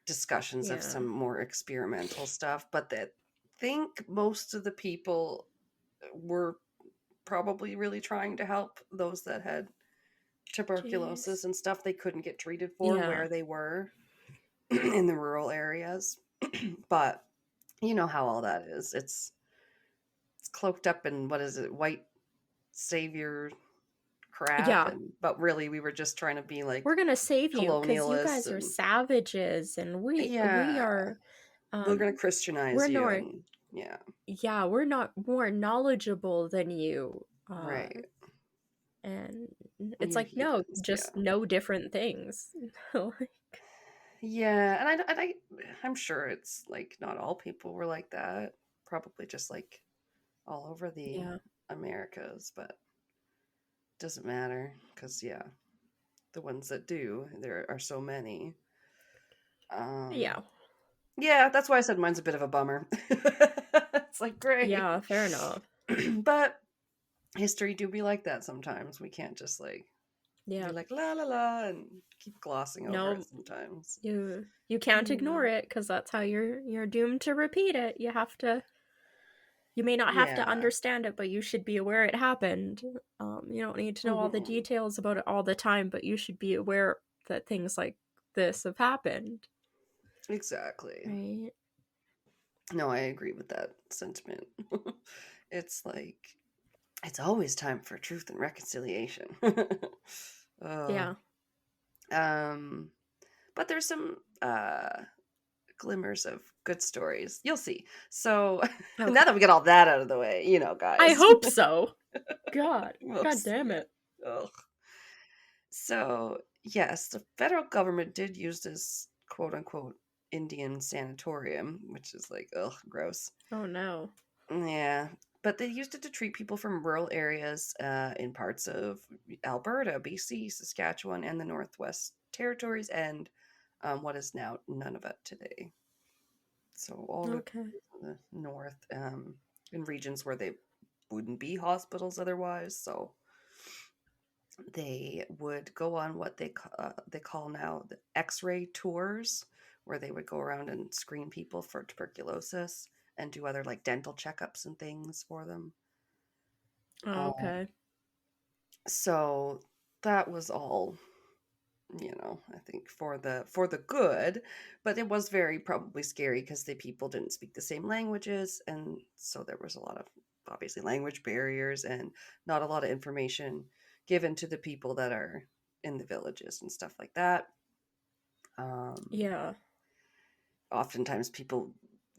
discussions of some more experimental stuff, but I think most of the people were probably really trying to help those that had tuberculosis and stuff they couldn't get treated for where they were in the rural areas. But you know how all that is. It's cloaked up in, what is it, white savior crap, Yeah. but really we were just trying to be like We're gonna save you because you colonialists, guys are and savages, and we yeah, are we're gonna um Christianize we're you, not and yeah, yeah, we're not more knowledgeable than you. right, And it's you like, no, heathens, yeah, just know different things. Like, yeah, I'm sure it's like not all people were like that, probably just like all over the yeah. Americas, but doesn't matter because yeah, the ones that do, there are so many. Yeah. Yeah, that's why I said mine's a bit of a bummer. It's like great. Yeah, fair enough. But history do be like that sometimes. We can't just like be Yeah. like la la la and keep glossing over No, it sometimes. you can't ignore it because that's how you're doomed to repeat it. You may not have to Yeah. understand it, but you should be aware it happened. You don't need to know all the Hmm. details about it all the time, but you should be aware that things like this have happened. Exactly. Right? No, I agree with that sentiment. It's like it's always time for truth and reconciliation. uh, Yeah. but there's some glimmers of good stories. You'll see. So Okay. now that we get all that out of the way, you know, I guys. hope so. God damn Yeah. it. Ugh. So yes, the federal government did use this quote unquote Indian sanatorium, which is like, ugh, gross. Oh no. Yeah, but they used it to treat people from rural areas in parts of Alberta, BC, Saskatchewan, and the Northwest Territories, and what is now Nunavut today. So all the Okay. north, in regions where they wouldn't be hospitals otherwise. So they would go on what they call now the X-ray tours, where they would go around and screen people for tuberculosis and do other like dental checkups and things for them. Oh, Um, okay. so that was all, I think for the good, but it was very probably scary because the people didn't speak the same languages, and so there was a lot of obviously language barriers and not a lot of information given to the people that are in the villages and stuff like that. Um, Yeah. Oftentimes people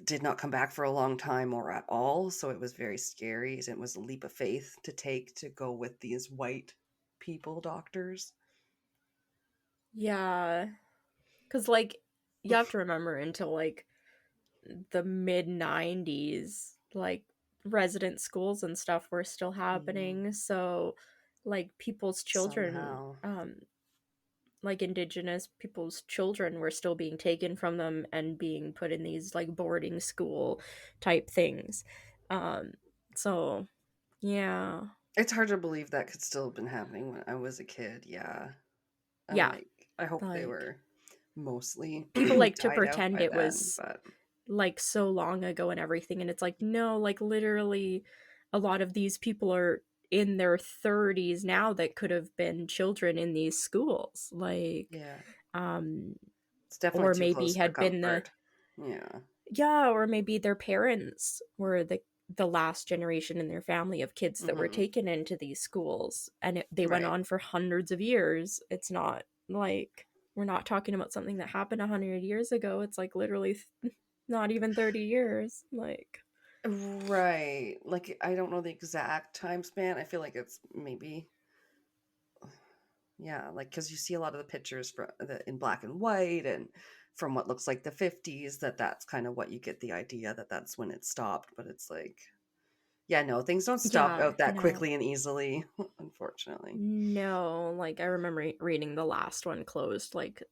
did not come back for a long time or at all, so it was very scary. It was a leap of faith to take to go with these white people doctors. Yeah. Because, like, you have to remember until, like, the mid 90s, like, resident schools and stuff were still happening. So, like, people's children, Somehow. like, Indigenous people's children were still being taken from them and being put in these, like, boarding school type things. Um, so, yeah. It's hard to believe that could still have been happening when I was a kid. Yeah. I'm Yeah. like, I hope they Like, were mostly people like to died out pretend by it then, was but like so long ago and everything, and it's like, no, like literally a lot of these people are in their 30s now that could have been children in these schools, like yeah, um it's definitely or too maybe close for had been comfort. Yeah. or maybe their parents were the last generation in their family of kids that were Hmm. taken into these schools, and they went Right. on for hundreds of years. It's not like we're not talking about something that happened 100 years ago. It's like literally not even 30 years. Like, Right. Like, I don't know the exact time span. I feel like it's maybe, yeah, like, because you see a lot of the pictures in black and white and from what looks like the 50s, that's kind of what you get the idea that that's when it stopped. But it's like, yeah, no, things don't stop yeah, out that no. quickly and easily, unfortunately. No, like I remember reading the last one closed like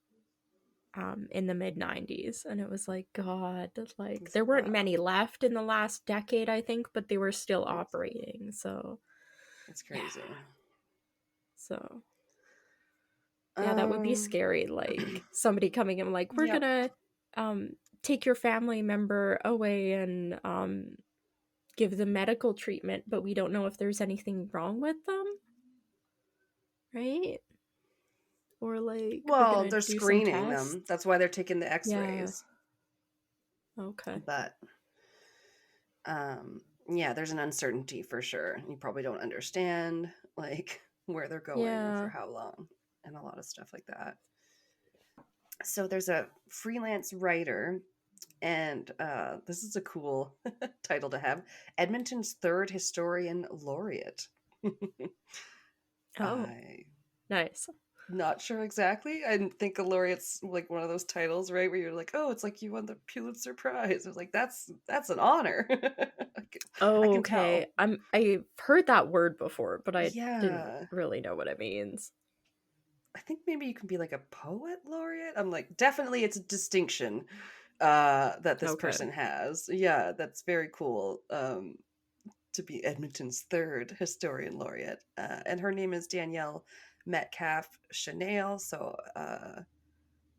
in the mid 90s, and it was like, god, like It's there like, weren't wow, many left in the last decade, I think, but they were still it's, operating. So, it's yeah. crazy. So, yeah, that would be Um, scary, like somebody coming in like, we're yep. gonna take your family member away and give them medical treatment, but we don't know if there's anything wrong with them, right? Or like we're Well, gonna they're do some screening them. tests. That's why they're taking the Yeah. X-rays. Okay. But Yeah, there's an uncertainty for sure. You probably don't understand like where they're going or for Yeah. how long, and a lot of stuff like that. So there's a freelance writer, and this is a cool title to have: Edmonton's third historian laureate. Oh, I nice. not sure exactly. I didn't think a laureate's like one of those titles, right? Where you're like, oh, it's like you won the Pulitzer Prize. I was like, that's an honor. I can Okay. tell. I've heard that word before, but I didn't Yeah. really know what it means. I think maybe you can be like a poet laureate. I'm like, definitely it's a distinction that this Okay. person has. Yeah, that's very cool. To be Edmonton's third historian laureate. And her name is Danielle Metcalf Chanel. So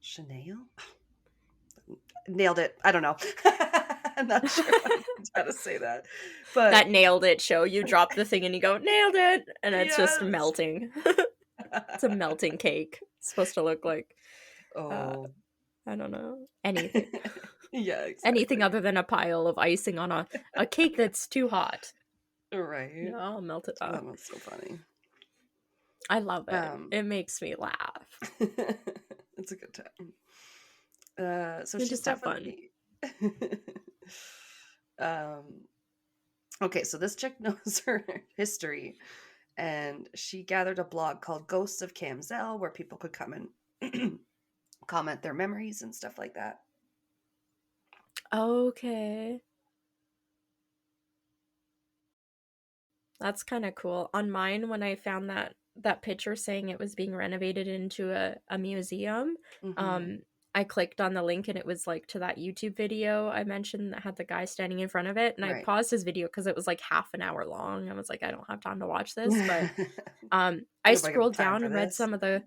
Chanel? Nailed it. I don't know. I'm not sure how to say that. But That nailed it show. You drop the thing and you go, nailed it! And it's just yes. melting. It's a melting cake. It's supposed to look like, Oh. I don't know, anything. Yeah, exactly. Anything other than a pile of icing on a cake that's too hot. Right. Yeah, I'll melt it Oh, up. that one's so funny. I love it. It makes me laugh. It's a good time. So You she's just have fun. definitely okay, so this chick knows her history, and she gathered a blog called Ghosts of Camsell where people could come and comment their memories and stuff like that. Okay. That's kind of cool. On mine, when I found that picture saying it was being renovated into a museum, I clicked on the link and it was like to that YouTube video I mentioned that had the guy standing in front of it, and I paused his video because it was like half an hour long. I was like, I don't have time to watch this, but I scrolled down and read some of the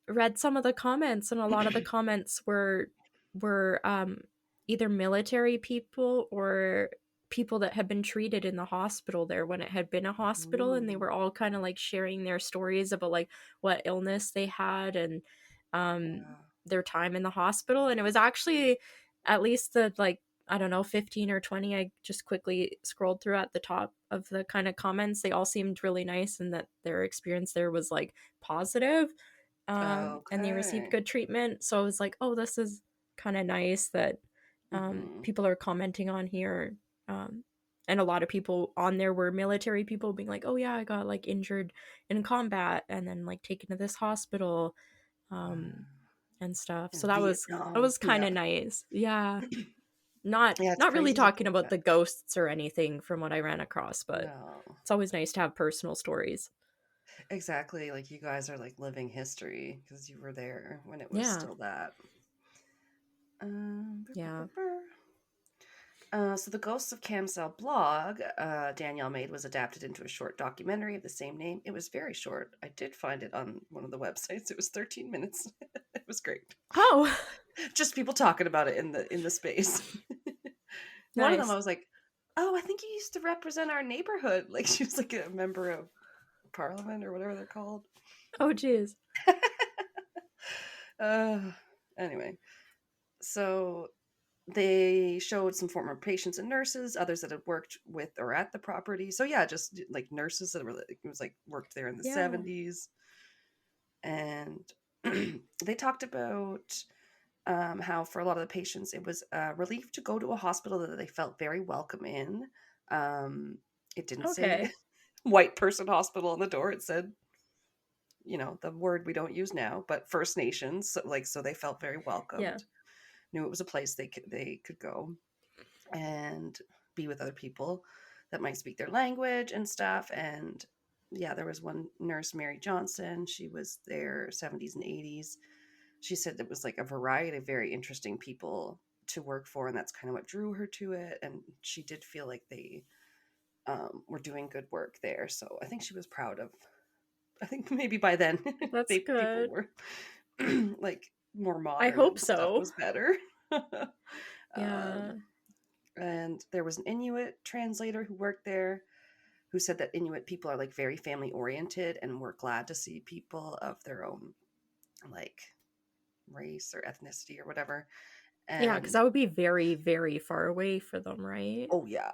read some of the comments, and a lot of the comments were either military people or people that had been treated in the hospital there when it had been a hospital. And they were all kind of like sharing their stories about like what illness they had and their time in the hospital. And it was actually at least the like, I don't know, 15 or 20 I just quickly scrolled through at the top of the kind of comments. They all seemed really nice and that their experience there was like positive, and they received good treatment. So I was like, oh, this is kind of nice that people are commenting on here. And a lot of people on there were military people being like, oh yeah, I got like injured in combat and then like taken to this hospital and stuff. So that was kind of nice. Yeah. Not really talking about the ghosts or anything from what I ran across, but it's always nice to have personal stories. Exactly. Like you guys are like living history because you were there when it was still that. Yeah. So the Ghosts of Camsell blog Danielle made was adapted into a short documentary of the same name. It was very short. I did find it on one of the websites. It was 13 minutes. It was great. Oh, just people talking about it in the space. One of them, I was like, "Oh, I think you used to represent our neighborhood." Like she was like a member of Parliament or whatever they're called. Oh, geez. Anyway, so they showed some former patients and nurses, others that had worked with or at the property. So yeah, just like nurses that were it was like worked there in the 70s. And they talked about how for a lot of the patients it was a relief to go to a hospital that they felt very welcome in. It didn't say white person hospital on the door. It said, you know, the word we don't use now, but First Nations. So they felt very welcomed. Yeah. Knew it was a place they could go and be with other people that might speak their language and stuff. And yeah, there was one nurse, Mary Johnson. She was there 70s and 80s. She said it was like a variety of very interesting people to work for, and that's kind of what drew her to it. And she did feel like they were doing good work there. So I think she was proud of. I think maybe by then that's good. People were like more modern. I hope so. Stuff was better. Yeah. And there was an Inuit translator who worked there who said that Inuit people are like very family oriented and were glad to see people of their own like race or ethnicity or whatever. Yeah, because And that would be very, very far away for them, right? oh yeah,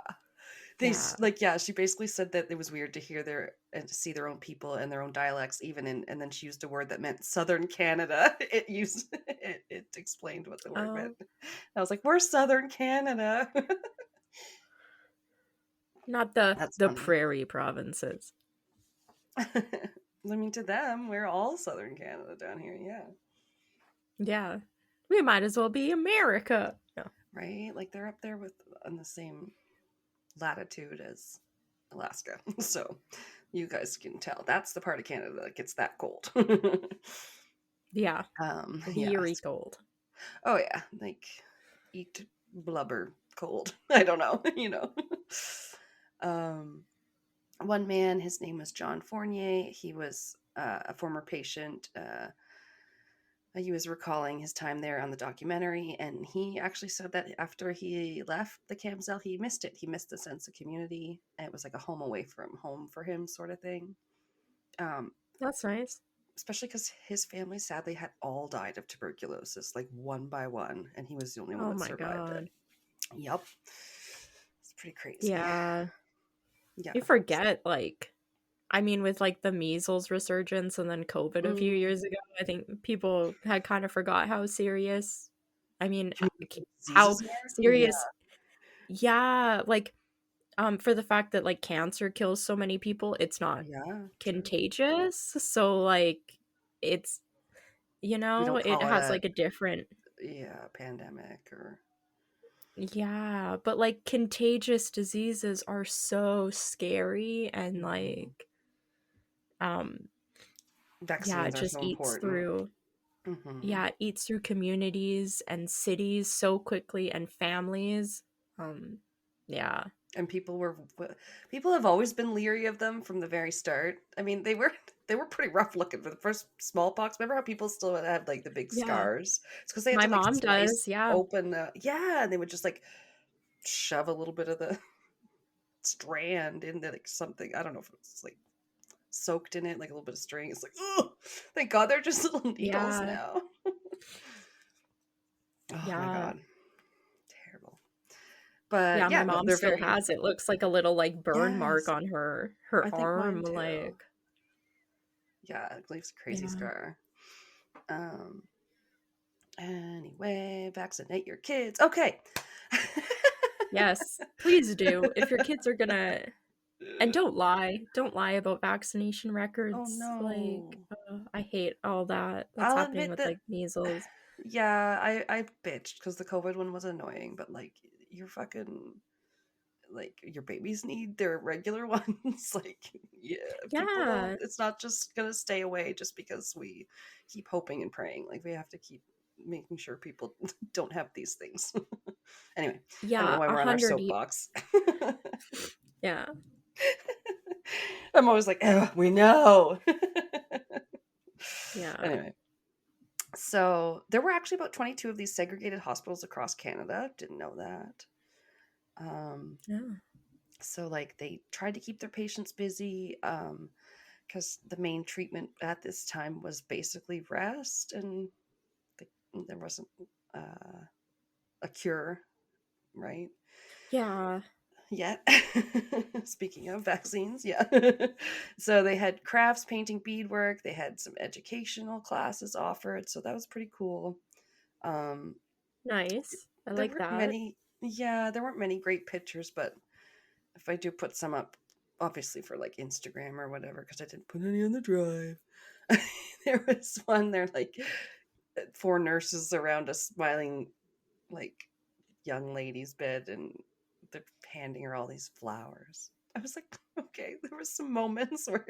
Yeah. she basically said that it was weird to hear their and to see their own people and their own dialects, even in, and then she used a word that meant Southern Canada. It explained what the word meant. Oh, I was like, we're Southern Canada. not That's the funny. prairie provinces. I mean, to them, we're all Southern Canada down here. Yeah. Yeah. We might as well be America. Yeah. Right? Like they're up there with on the same latitude as Alaska. So you guys can tell that's the part of Canada that gets that cold. Yeah. Yeah. Very cold. Oh yeah, like eat blubber cold. I don't know, One man, his name was John Fournier. He was a former patient. He was recalling his time there on the documentary, and he actually said that after he left the Camsell, he missed it. He missed the sense of community. And it was like a home away from home for him, sort of thing. That's nice. Especially because his family sadly had all died of tuberculosis, like one by one, and he was the only one that survived it. Yep. It's pretty crazy. Yeah. Yeah. You forget, like, I mean, with like the measles resurgence and then COVID a few years ago, I think people had kind of forgot how serious. I mean, how serious. Yeah, like, for the fact that like cancer kills so many people, it's not contagious. So like, it's we don't it call has it like a different pandemic or yeah, but like contagious diseases are so scary and like vaccines it are just so eats important. through it eats through communities and cities so quickly and families. Yeah. And people have always been leery of them from the very start. I mean, they were pretty rough looking for the first smallpox. Remember how people still had like the big scars? It's because they had My to like mom slice does, yeah. open and they would just like shove a little bit of the strand into like something. I don't know if it's like soaked in it, like a little bit of string. It's like, oh, thank God they're just little needles now. Oh my God. Terrible. But my mom still has it. Looks like a little like burn mark on her arm. Like, yeah, it leaves a crazy scar. Anyway, vaccinate your kids. Okay. Yes, please do. If your kids are gonna, and don't lie about vaccination records. Oh no, like I hate all that's happening with like measles. Yeah, I bitched because the COVID one was annoying, but like you're fucking like your babies need their regular ones. Like people don't, it's not just gonna stay away just because we keep hoping and praying. Like we have to keep making sure people don't have these things. Anyway, I don't know why we're on our soapbox. Yeah. I'm always like, oh, we know. Yeah. Anyway, so there were actually about 22 of these segregated hospitals across Canada. Didn't know that. So like they tried to keep their patients busy because the main treatment at this time was basically rest, and there wasn't a cure, right? Yeah. Yet. Speaking of vaccines, yeah. So they had crafts, painting, beadwork. They had some educational classes offered, so that was pretty cool. Nice. I like that. There weren't many great pictures, but if I do put some up, obviously for like Instagram or whatever, because I didn't put any on the drive. There was one, they're like 4 nurses around a smiling like young lady's bed, and they're handing her all these flowers. I was like, okay, there was some moments where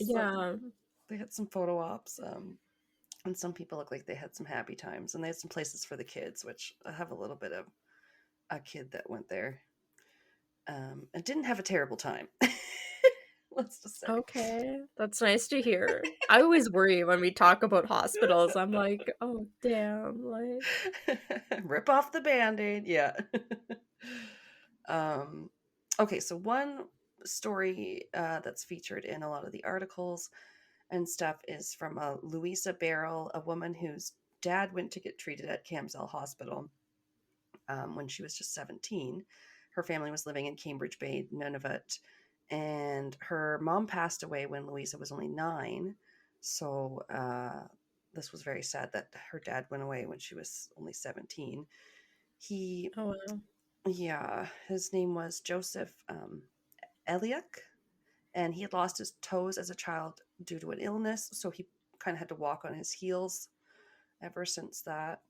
they had some photo ops, and some people look like they had some happy times, and they had some places for the kids, which I have a little bit of a kid that went there and didn't have a terrible time. Let's just say. Okay, that's nice to hear. I always worry when we talk about hospitals. I'm like, oh damn, like rip off the Band-Aid. Yeah. Okay, so one story that's featured in a lot of the articles and stuff is from Louisa Barrel, a woman whose dad went to get treated at Camsell Hospital when she was just 17. Her family was living in Cambridge Bay, Nunavut, and her mom passed away when Louisa was only 9. So this was very sad that her dad went away when she was only 17. Oh, wow. Yeah, his name was Joseph Eliak, and he had lost his toes as a child due to an illness, so he kind of had to walk on his heels ever since that.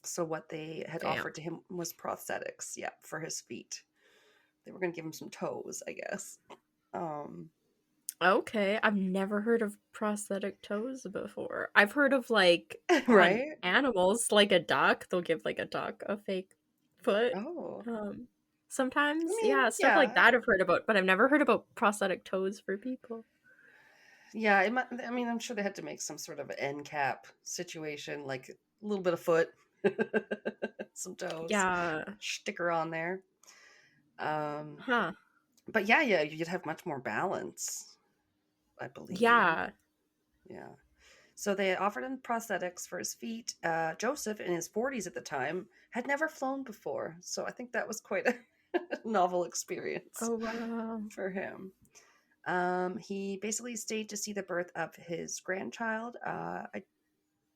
So what they had offered to him was prosthetics, for his feet. They were going to give him some toes, I guess. Okay, I've never heard of prosthetic toes before. I've heard of like right? animals, like a duck. They'll give like a duck a fake foot. Oh. Sometimes, I mean, stuff like that I've heard about, but I've never heard about prosthetic toes for people. Yeah, I mean, I'm sure they had to make some sort of end cap situation, like a little bit of foot, some toes, Yeah, sticker on there. huh? But yeah, you'd have much more balance, I believe. Yeah. So they offered him prosthetics for his feet. Joseph, in his 40s at the time, had never flown before, so I think that was quite a novel experience. Oh, wow. For him. He basically stayed to see the birth of his grandchild. I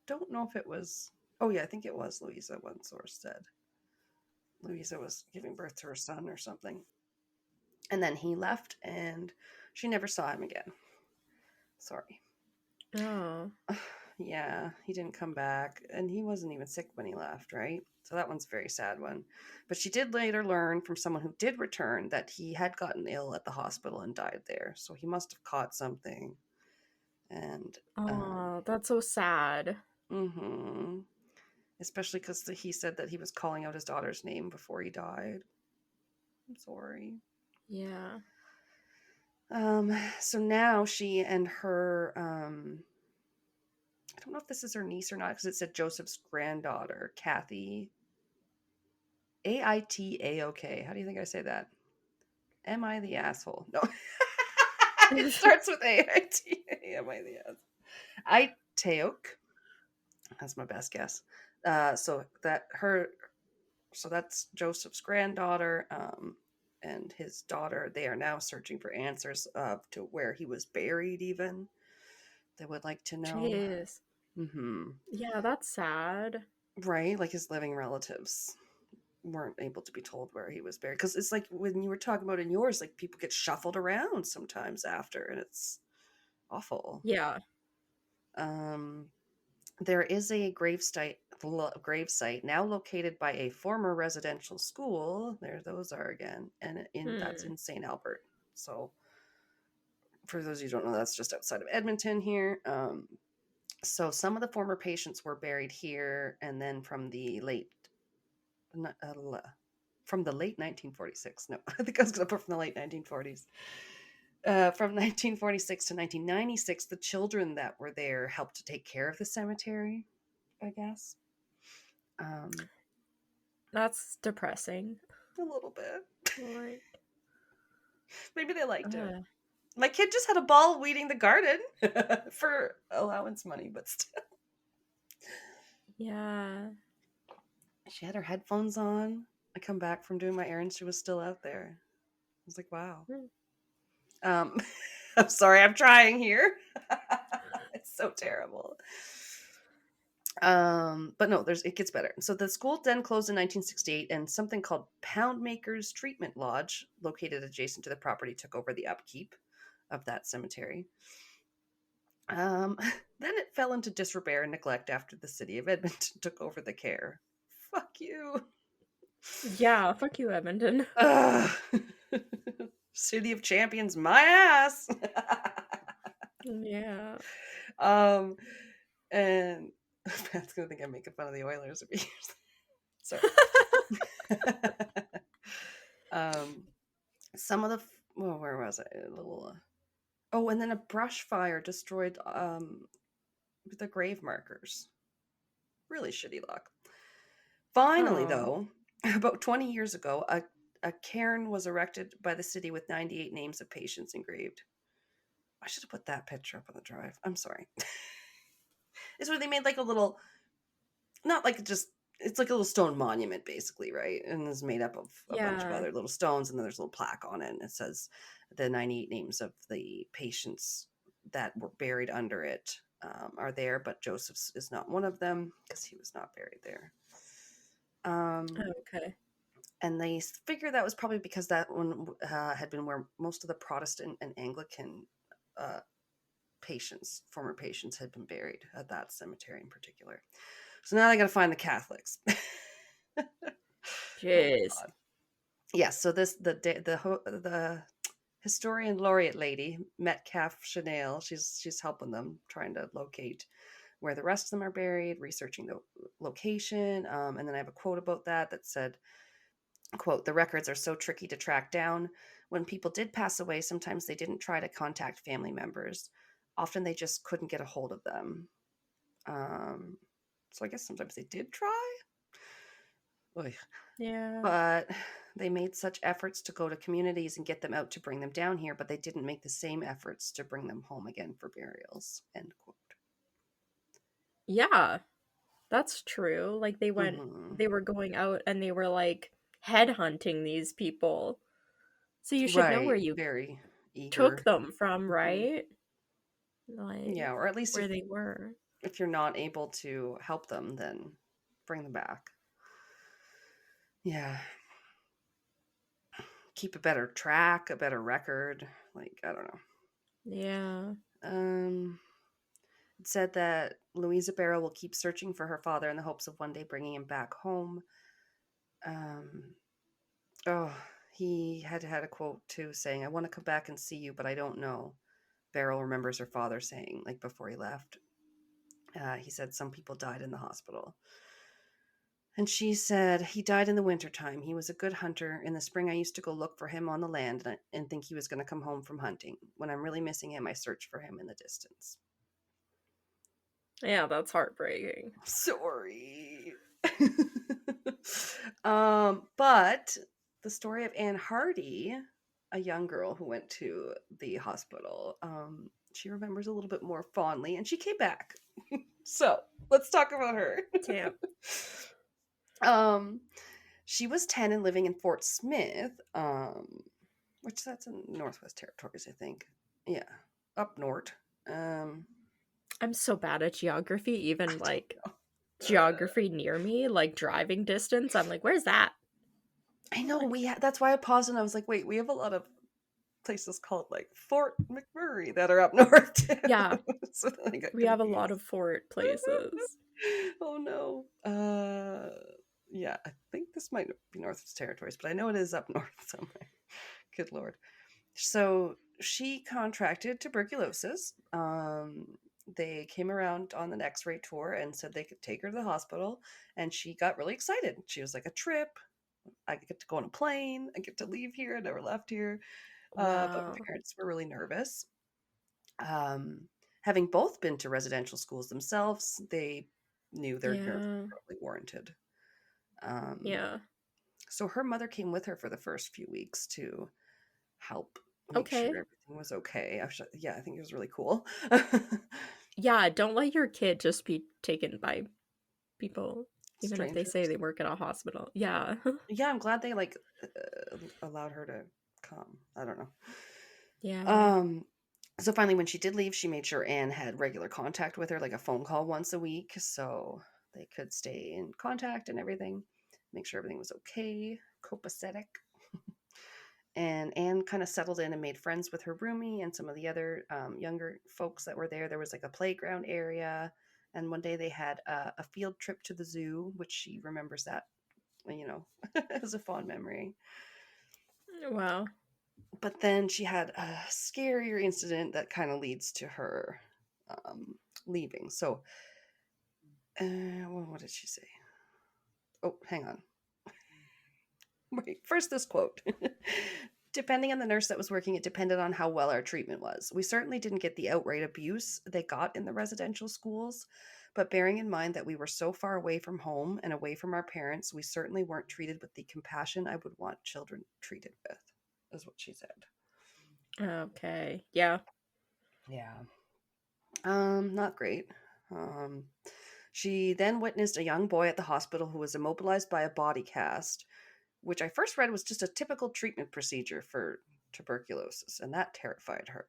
don't know if it was... Oh, yeah, I think it was Louisa, one source said. Louisa was giving birth to her son or something. And then he left, and she never saw him again. Sorry. Oh. Yeah, he didn't come back, and he wasn't even sick when he left, right? So that one's a very sad one. But she did later learn from someone who did return that he had gotten ill at the hospital and died there. So he must have caught something. And that's so sad. Mm-hmm. Especially because he said that he was calling out his daughter's name before he died. I'm sorry. Yeah. So now she and her, I don't know if this is her niece or not, because it said Joseph's granddaughter, Kathy. Aitaok. How do you think I say that? Am I the asshole? No. It starts with Aita. Am I the asshole? Aitaok. That's my best guess. So that's Joseph's granddaughter, and his daughter. They are now searching for answers to where he was buried. Even they would like to know. Jeez. Mm-hmm. Yeah, that's sad. Right, like his living relatives weren't able to be told where he was buried, because it's like when you were talking about in yours, like people get shuffled around sometimes after, and it's awful. Yeah. There is a gravesite now located by a former residential school. There those are again, and that's in St. Albert. So for those of you who don't know, that's just outside of Edmonton here. So some of the former patients were buried here, and then from the late 1946. No, I think I was going to put from the late 1940s. From 1946 to 1996, the children that were there helped to take care of the cemetery, I guess. That's depressing. A little bit. Like, maybe they liked it. My kid just had a ball weeding the garden for allowance money, but still. Yeah. She had her headphones on. I come back from doing my errands. She was still out there. I was like, wow. I'm sorry, I'm trying here. It's so terrible. But no, it gets better. So the school then closed in 1968, and something called Poundmaker's Treatment Lodge, located adjacent to the property, took over the upkeep of that cemetery. Then it fell into disrepair and neglect after the city of Edmonton took over the care. Fuck you. Yeah, fuck you, Edmonton. City of Champions, my ass. Yeah. And Pat's gonna think I'm making fun of the Oilers. Sorry. Some of the where was I? A little. And then a brush fire destroyed the grave markers. Really shitty luck. Finally, though, about 20 years ago, a cairn was erected by the city with 98 names of patients engraved. I should have put that picture up on the drive. I'm sorry. It's where they made like a little not like just, it's like a little stone monument basically, right? And it's made up of a bunch of Yeah. other little stones, and then there's a little plaque on it, and it says the 98 names of the patients that were buried under it are there, but Joseph's is not one of them because he was not buried there. Okay. And they figure that was probably because that one had been where most of the Protestant and Anglican patients, former patients, had been buried, at that cemetery in particular. So now they got to find the Catholics. Jeez. Oh, yes. So the historian laureate lady, Metcalf Chanel, she's helping them, trying to locate where the rest of them are buried, researching the location. And then I have a quote about that said, quote, "The records are so tricky to track down. When people did pass away, sometimes they didn't try to contact family members. Often they just couldn't get a hold of them. So I guess sometimes they did try. Oy. Yeah. But they made such efforts to go to communities and get them out to bring them down here, but they didn't make the same efforts to bring them home again for burials," end quote. Yeah, that's true. Like they were going out and they were like headhunting these people. So you should know where Right. you Very eager. took them from, right? Like, yeah, or at least where they were. If you're not able to help them, then bring them back. Yeah. Keep a better track, a better record. Like, I don't know. Yeah. It said that Louisa Barrow will keep searching for her father in the hopes of one day bringing him back home. He had a quote too saying, "I want to come back and see you, but I don't know." Barrow remembers her father saying, like, before he left. He said some people died in the hospital. And she said, "He died in the wintertime. He was a good hunter. In the spring, I used to go look for him on the land and think he was going to come home from hunting. When I'm really missing him, I search for him in the distance." Yeah, that's heartbreaking. Sorry. But the story of Anne Hardy, a young girl who went to the hospital, she remembers a little bit more fondly, and she came back. So let's talk about her. Damn. She was 10 and living in Fort Smith, which that's in Northwest Territories, I think. Yeah, up north. I'm so bad at geography, even like geography near me, like driving distance. I'm like, where's that? I know, that's why I paused and I was like, wait, we have a lot of places called like Fort McMurray that are up north too. Yeah. So we have a lot of fort places. Oh no. Yeah, I think this might be Northwest Territories, but I know it is up north somewhere. Good Lord. So she contracted tuberculosis. They came around on an X-ray tour and said they could take her to the hospital, and she got really excited. She was like, a trip. I get to go on a plane. I get to leave here. I never left here. But my parents were really nervous. Having both been to residential schools themselves, they knew their nerves were probably warranted. Yeah. So her mother came with her for the first few weeks to help make sure everything was okay. I think it was really cool. Yeah, don't let your kid just be taken by people, even Strangers. if they say they work at a hospital. Yeah. Yeah, I'm glad they allowed her to come. I don't know. Yeah. So finally, when she did leave, she made sure Anne had regular contact with her, like a phone call once a week, so they could stay in contact and everything, make sure everything was okay, copacetic. And Anne kind of settled in and made friends with her roomie and some of the other younger folks that were there. There was like a playground area, and one day they had a field trip to the zoo, which she remembers that, as a fond memory. Wow. But then she had a scarier incident that kind of leads to her leaving. So, what did she say? Oh, hang on. Wait, first this quote. "Depending on the nurse that was working, it depended on how well our treatment was. We certainly didn't get the outright abuse they got in the residential schools, but bearing in mind that we were so far away from home and away from our parents, we certainly weren't treated with the compassion I would want children treated with," is what she said. Okay. Yeah. Yeah. Not great. She then witnessed a young boy at the hospital who was immobilized by a body cast, which I first read was just a typical treatment procedure for tuberculosis, and that terrified her.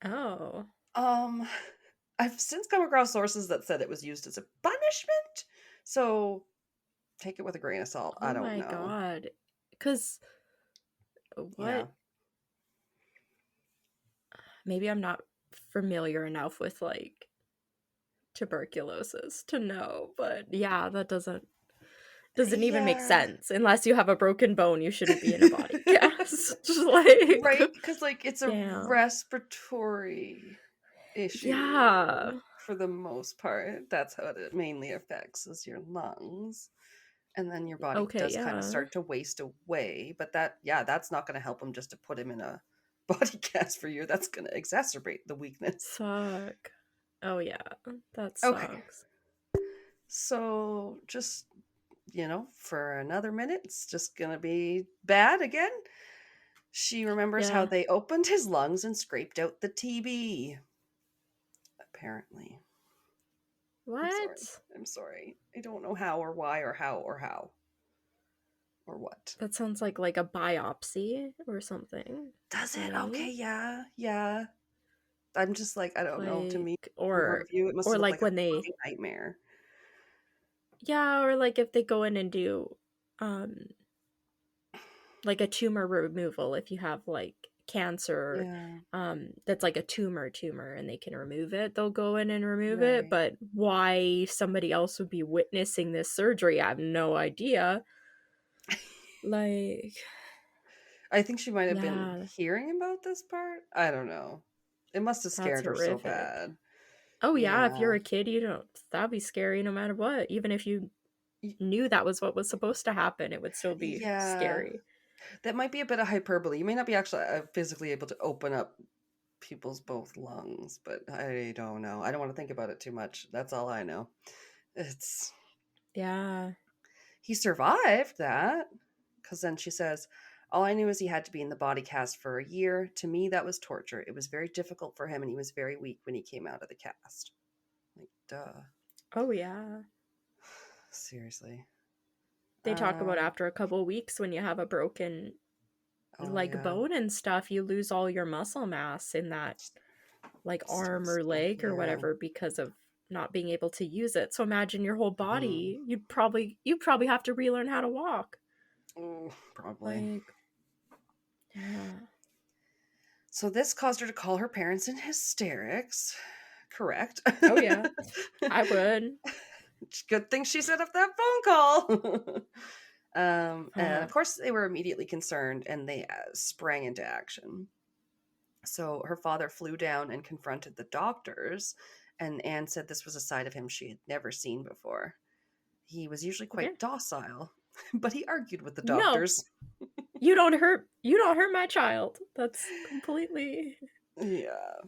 Oh. I've since come across sources that said it was used as a punishment, so take it with a grain of salt. I don't know. Oh my god. Because what? Yeah. Maybe I'm not familiar enough with like tuberculosis to know, but yeah, that doesn't even make sense. Unless you have a broken bone, you shouldn't be in a body cast. Just like, right, because like it's a respiratory issue. Yeah, for the most part. That's how it mainly affects, is your lungs, and then your body does kind of start to waste away. But that's not going to help him just to put him in a body cast for you. That's going to exacerbate the weakness. Fuck. Oh yeah, that sucks. Okay. So just, for another minute, it's just going to be bad again. She remembers how they opened his lungs and scraped out the TB. Apparently. What? I'm sorry. I don't know how or why or how or what. That sounds like a biopsy or something. Does it? Right? Okay, yeah. I'm just like, I don't know. To me, or it must or like when a they nightmare. Yeah, or like if they go in and do like a tumor removal, if you have like cancer, that's like a tumor and they can remove it, they'll go in and remove it. But why somebody else would be witnessing this surgery, I have no idea. Like, I think she might have been hearing about this part. I don't know. It must have scared her so bad. Oh yeah, if you're a kid, that'd be scary no matter what. Even if you knew that was what was supposed to happen, it would still be scary. That might be a bit of hyperbole. You may not be actually physically able to open up people's both lungs, but I don't know. I don't want to think about it too much. That's all I know. It's... Yeah. He survived that, because then she says, all I knew is he had to be in the body cast for a year. To me, that was torture. It was very difficult for him, and he was very weak when he came out of the cast. Like, duh. Oh, yeah. Seriously. They talk about after a couple weeks when you have a broken bone and stuff, you lose all your muscle mass in that arm or leg or whatever because of not being able to use it. So imagine your whole body. You'd probably have to relearn how to walk. Oh, probably. Yeah. So this caused her to call her parents in hysterics. Correct. Oh yeah. I would. Good thing she set up that phone call. And of course they were immediately concerned, and they sprang into action. So her father flew down and confronted the doctors, and Anne said this was a side of him she had never seen before. He was usually quite docile, but he argued with the doctors. No. You don't hurt my child. That's completely... Yeah.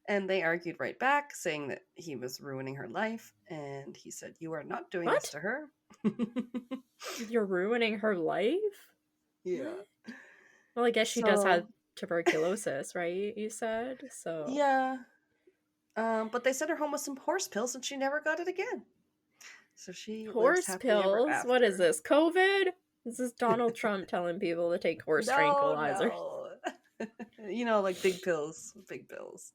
And they argued right back, saying that he was ruining her life, and he said, you are not doing this to her. You're ruining her life? Yeah. Well, I guess she does have tuberculosis, right? You said? So yeah. But they sent her home with some horse pills, and she never got it again. So she horse pills? What is this? COVID? This is Donald Trump telling people to take horse tranquilizers. No. Like big pills. Big pills.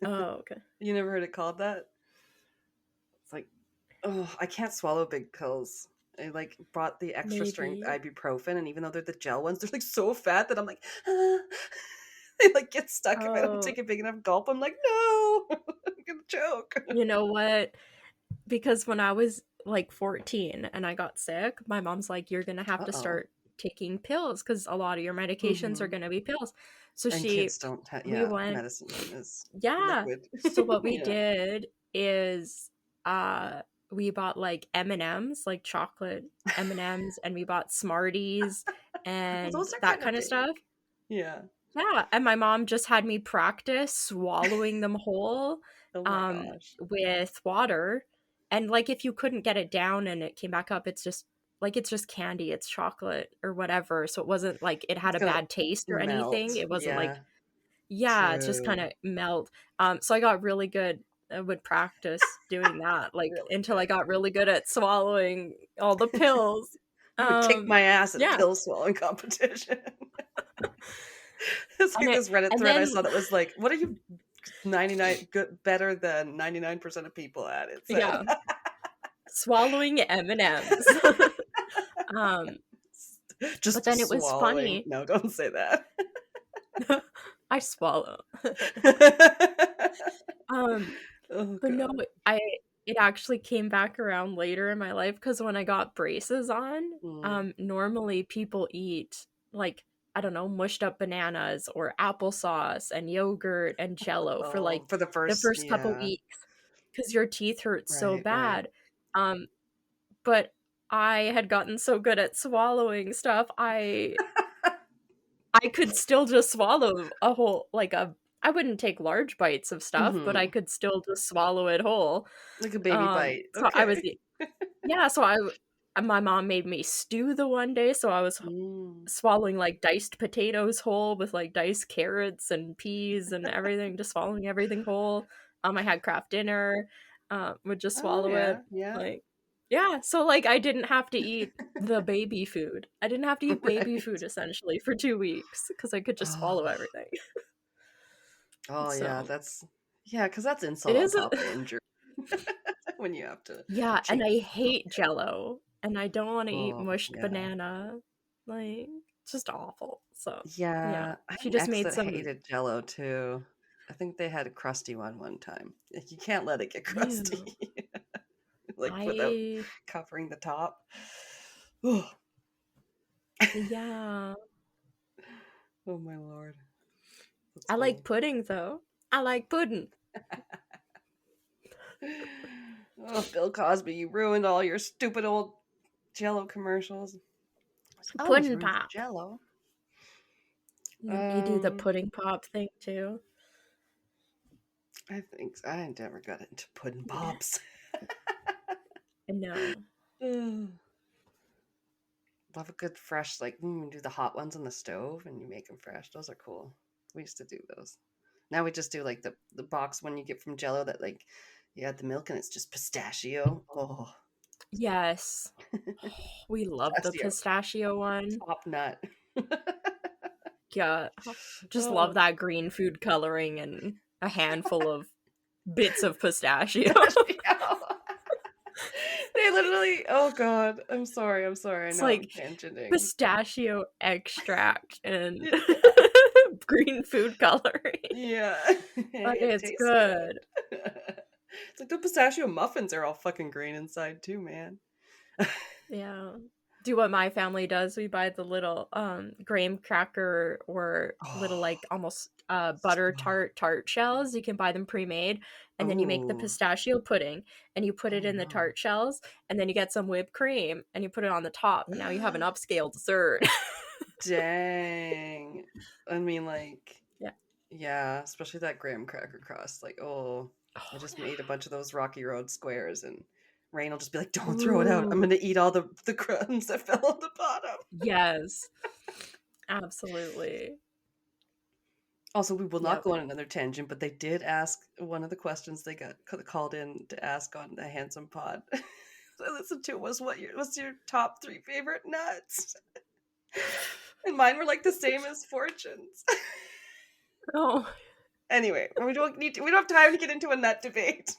Oh, okay. You never heard it called that? It's like, oh, I can't swallow big pills. I bought the extra strength ibuprofen, and even though they're the gel ones, they're so fat that I'm like, they get stuck. If I don't take a big enough gulp, I'm like, no, I'm gonna choke. You know what? Because when I was 14 and I got sick, my mom's like, you're gonna have to start taking pills because a lot of your medications are gonna be pills. So kids don't medicine is liquid. So what we did is we bought M&Ms, chocolate M&Ms, and we bought Smarties and that kind of stuff. Yeah. Yeah, and my mom just had me practice swallowing them whole with water. And if you couldn't get it down and it came back up, it's just candy, it's chocolate or whatever. So it wasn't it had a bad taste or anything. It wasn't Yeah, it's just kind True. of melt. So I got really good. I would practice doing that, like Really until I good. got really good at swallowing all the pills. You would kick my ass at a Yeah, pill swallowing competition. It's like and this Reddit and thread I then saw that was like, "What are you 99 good better than 99% of people at?" It said. yeah, swallowing M&Ms. um, but Just then it was swallowing. funny. No, don't say that. I swallow. Um, Oh but no, god. it actually came back around later in my life because when I got braces on, Mm. normally people eat like I don't know, mushed up bananas or applesauce and yogurt and Jello for Oh, like for the the first, first couple yeah. weeks because your teeth hurt so Right, right. bad. Um, but I had gotten so good at swallowing stuff, I could still just swallow a whole like a I wouldn't take large bites of stuff, but I Mhm. could still just swallow it whole. Like a baby bite. So I was Okay. yeah, so my mom made me stew the one day, so I was Mm. swallowing like diced potatoes whole with like diced carrots and peas and everything, just swallowing everything whole. I had Kraft dinner, would just Oh, swallow it. yeah, yeah. Like yeah, so like I didn't have to eat the baby food. I didn't have to eat baby Right. food essentially for 2 weeks because I could just swallow Oh. everything. Oh, yeah, So that's yeah, because that's it insult on is a top of injury when you have to yeah, and cheat. I hate Jello, and I don't want to eat Oh, mushed yeah. banana. Like, it's just awful. So, yeah, Yeah, I had she an just ex made that some. hated Jello too. I think they had a crusty one time. Like, you can't let it get crusty, Ew. like, without I covering the top. Oh, yeah, oh my lord. That's I like funny. pudding though. I like pudding. Oh, Bill Cosby, you ruined all your stupid old Jello commercials. There's always Pudding room for pop. Jello. You do the pudding pop thing too. I think I never got into pudding Yeah, pops. no. Ugh. Love a good fresh, like you do the hot ones on the stove and you make them fresh. Those are cool. We used to do those. Now we just do like the box one you get from Jello that like you add the milk and it's just pistachio. Oh, Yes, we love the pistachio pistachio one. top nut. Yeah, just love Oh, that green food coloring and a handful of bits of pistachio. pistachio. They literally. Oh God, I'm sorry. I'm sorry. I It's know I'm like tangenting. pistachio extract and green food coloring. Yeah, But it it's tastes good. good. It's like the pistachio muffins are all fucking green inside too, man. Yeah. Do what my family does. We buy the little graham cracker or little Oh, like almost butter tart shells. You can buy them pre-made and then you make the oh, pistachio pudding and you put oh it in the no. tart shells and then you get some whipped cream and you put it on the top and now you have an upscale dessert. Dang. I mean, like, Yeah. yeah, especially that graham cracker crust. Like, oh, I Oh just made a bunch of those Rocky Road squares, and Rain will just be like, yeah. "Don't throw it out. I'm Ooh. gonna eat all the crumbs that fell on the bottom." Yes. Absolutely. Also, we will not Yep. go on another tangent, but they did ask one of the questions they got called in to ask on the Handsome Pod. I listened to was what's your top 3 favorite nuts? And mine were like the same as Fortune's. Oh. Anyway, we don't have time to get into a nut debate.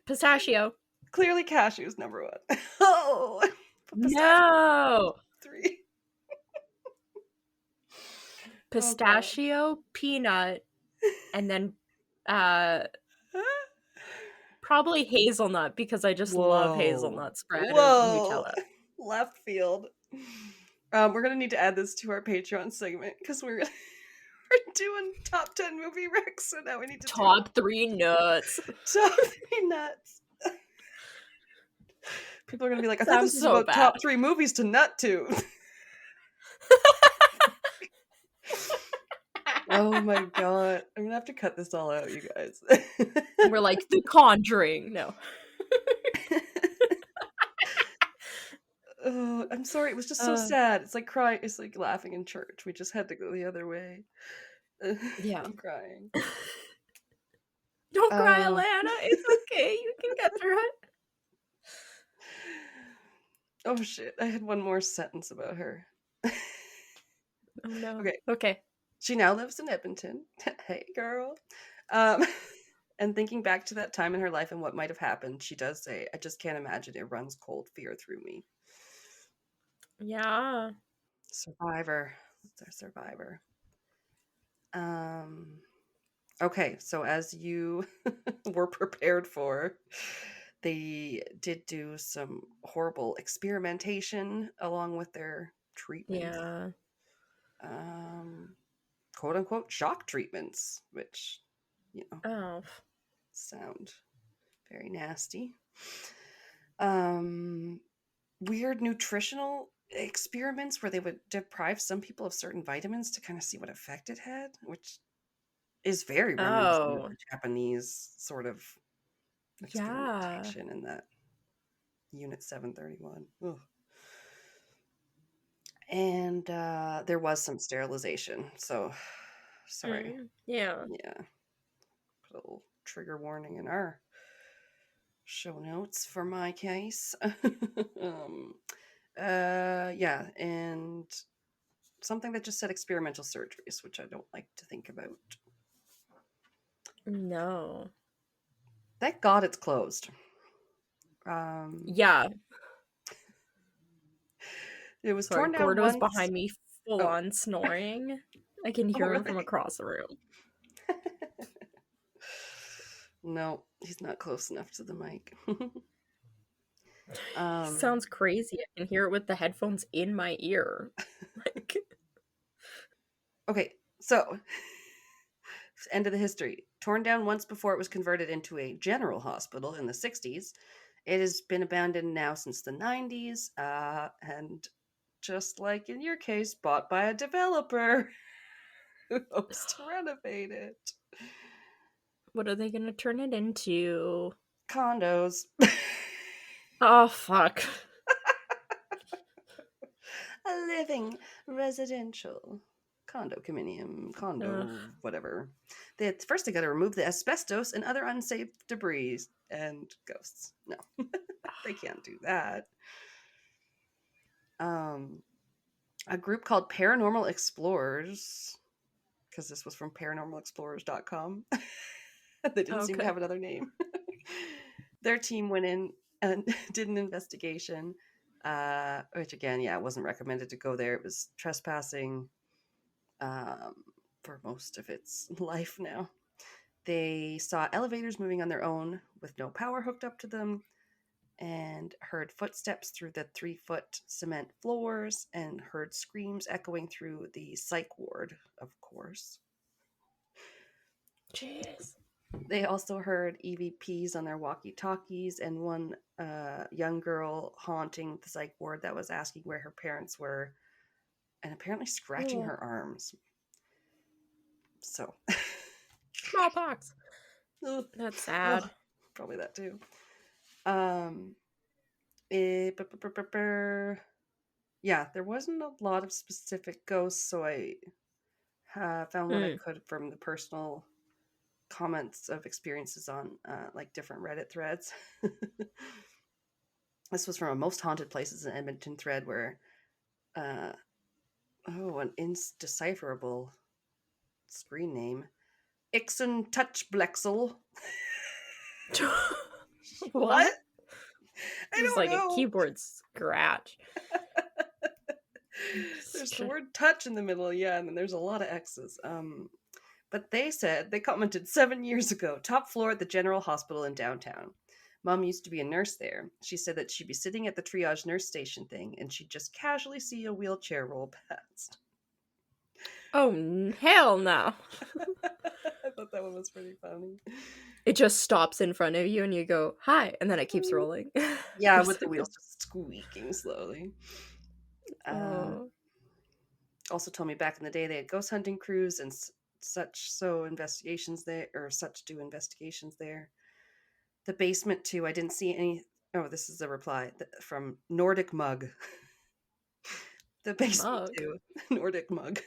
Pistachio. Clearly cashew's number 1. Oh, but pistachio No. 3. Pistachio, peanut, and then Oh god. probably hazelnut because I just love Whoa. hazelnut spread or Whoa. Nutella. Left field. We're gonna need to add this to our Patreon segment because we're doing top 10 movie recs, so now we need to do Top 3 nuts. top 3 nuts. People are gonna be like, I thought Sounds this was so about bad. top 3 movies to nut to. Oh my god. I'm gonna have to cut this all out, you guys. We're like, The Conjuring. No. Oh, I'm sorry. It was just so sad. It's like crying. It's like laughing in church. We just had to go the other way. Yeah. I'm crying. Don't cry, Alanna. It's okay. You can get through it. Oh shit! I had one more sentence about her. Oh no. Okay. She now lives in Edmonton. Hey, girl. And thinking back to that time in her life and what might have happened, she does say, "I just can't imagine. It runs cold fear through me." Yeah. Survivor. It's our survivor. Okay, so as you were prepared for, they did do some horrible experimentation along with their treatments. Yeah. Quote unquote shock treatments, which, you know, sound very nasty. Weird nutritional experiments where they would deprive some people of certain vitamins to kind of see what effect it had, which is very reminiscent of the Japanese sort of experimentation in that Unit 731. Ugh. And there was some sterilization, so sorry. Yeah. Put a little trigger warning in our show notes for my case. Yeah, and something that just said experimental surgeries, which I don't like to think about. No. Thank God it's closed. Yeah. It was torn down Gordo's once. behind me full on snoring. I can hear him from across the room. No, he's not close enough to the mic. Sounds crazy. I can hear it with the headphones in my ear. Okay, so end of the history. Torn down once before it was converted into a general hospital in the 60s. It has been abandoned now since the 90s, and just like in your case, bought by a developer who hopes to renovate it. What are they going to turn it into? Condos. Oh, fuck. A living residential condominium, whatever. First they got to remove the asbestos and other unsafe debris and ghosts. No, they can't do that. A group called Paranormal Explorers, because this was from paranormalexplorers.com. They didn't seem to have another name. Their team went in and did an investigation, which again, it wasn't recommended to go there. It was trespassing for most of its life now. They saw elevators moving on their own with no power hooked up to them, and heard footsteps through the 3-foot cement floors, and heard screams echoing through the psych ward, of course. Jeez. They also heard EVPs on their walkie-talkies, and one young girl haunting the psych ward that was asking where her parents were, and apparently scratching her arms. So. Smallpox. That's sad. Probably that too. Yeah, there wasn't a lot of specific ghosts, so I found what I could from the personal comments of experiences on like different Reddit threads. This was from a most haunted places in Edmonton thread where an indecipherable screen name, Ixon Touchblexel. What? It's like a keyboard scratch. There's the word touch in the middle, and then there's a lot of X's. But they commented 7 years ago, top floor at the General Hospital in downtown. Mom used to be a nurse there. She said that she'd be sitting at the triage nurse station thing, and she'd just casually see a wheelchair roll past. Oh, hell no. I thought that one was pretty funny. It just stops in front of you and you go, hi, and then it keeps rolling. Yeah, with the wheels just squeaking slowly. Also told me back in the day they had ghost hunting crews and such investigations there. The basement too, I didn't see any. Oh, this is a reply from Nordic Mug. The basement too, Nordic Mug.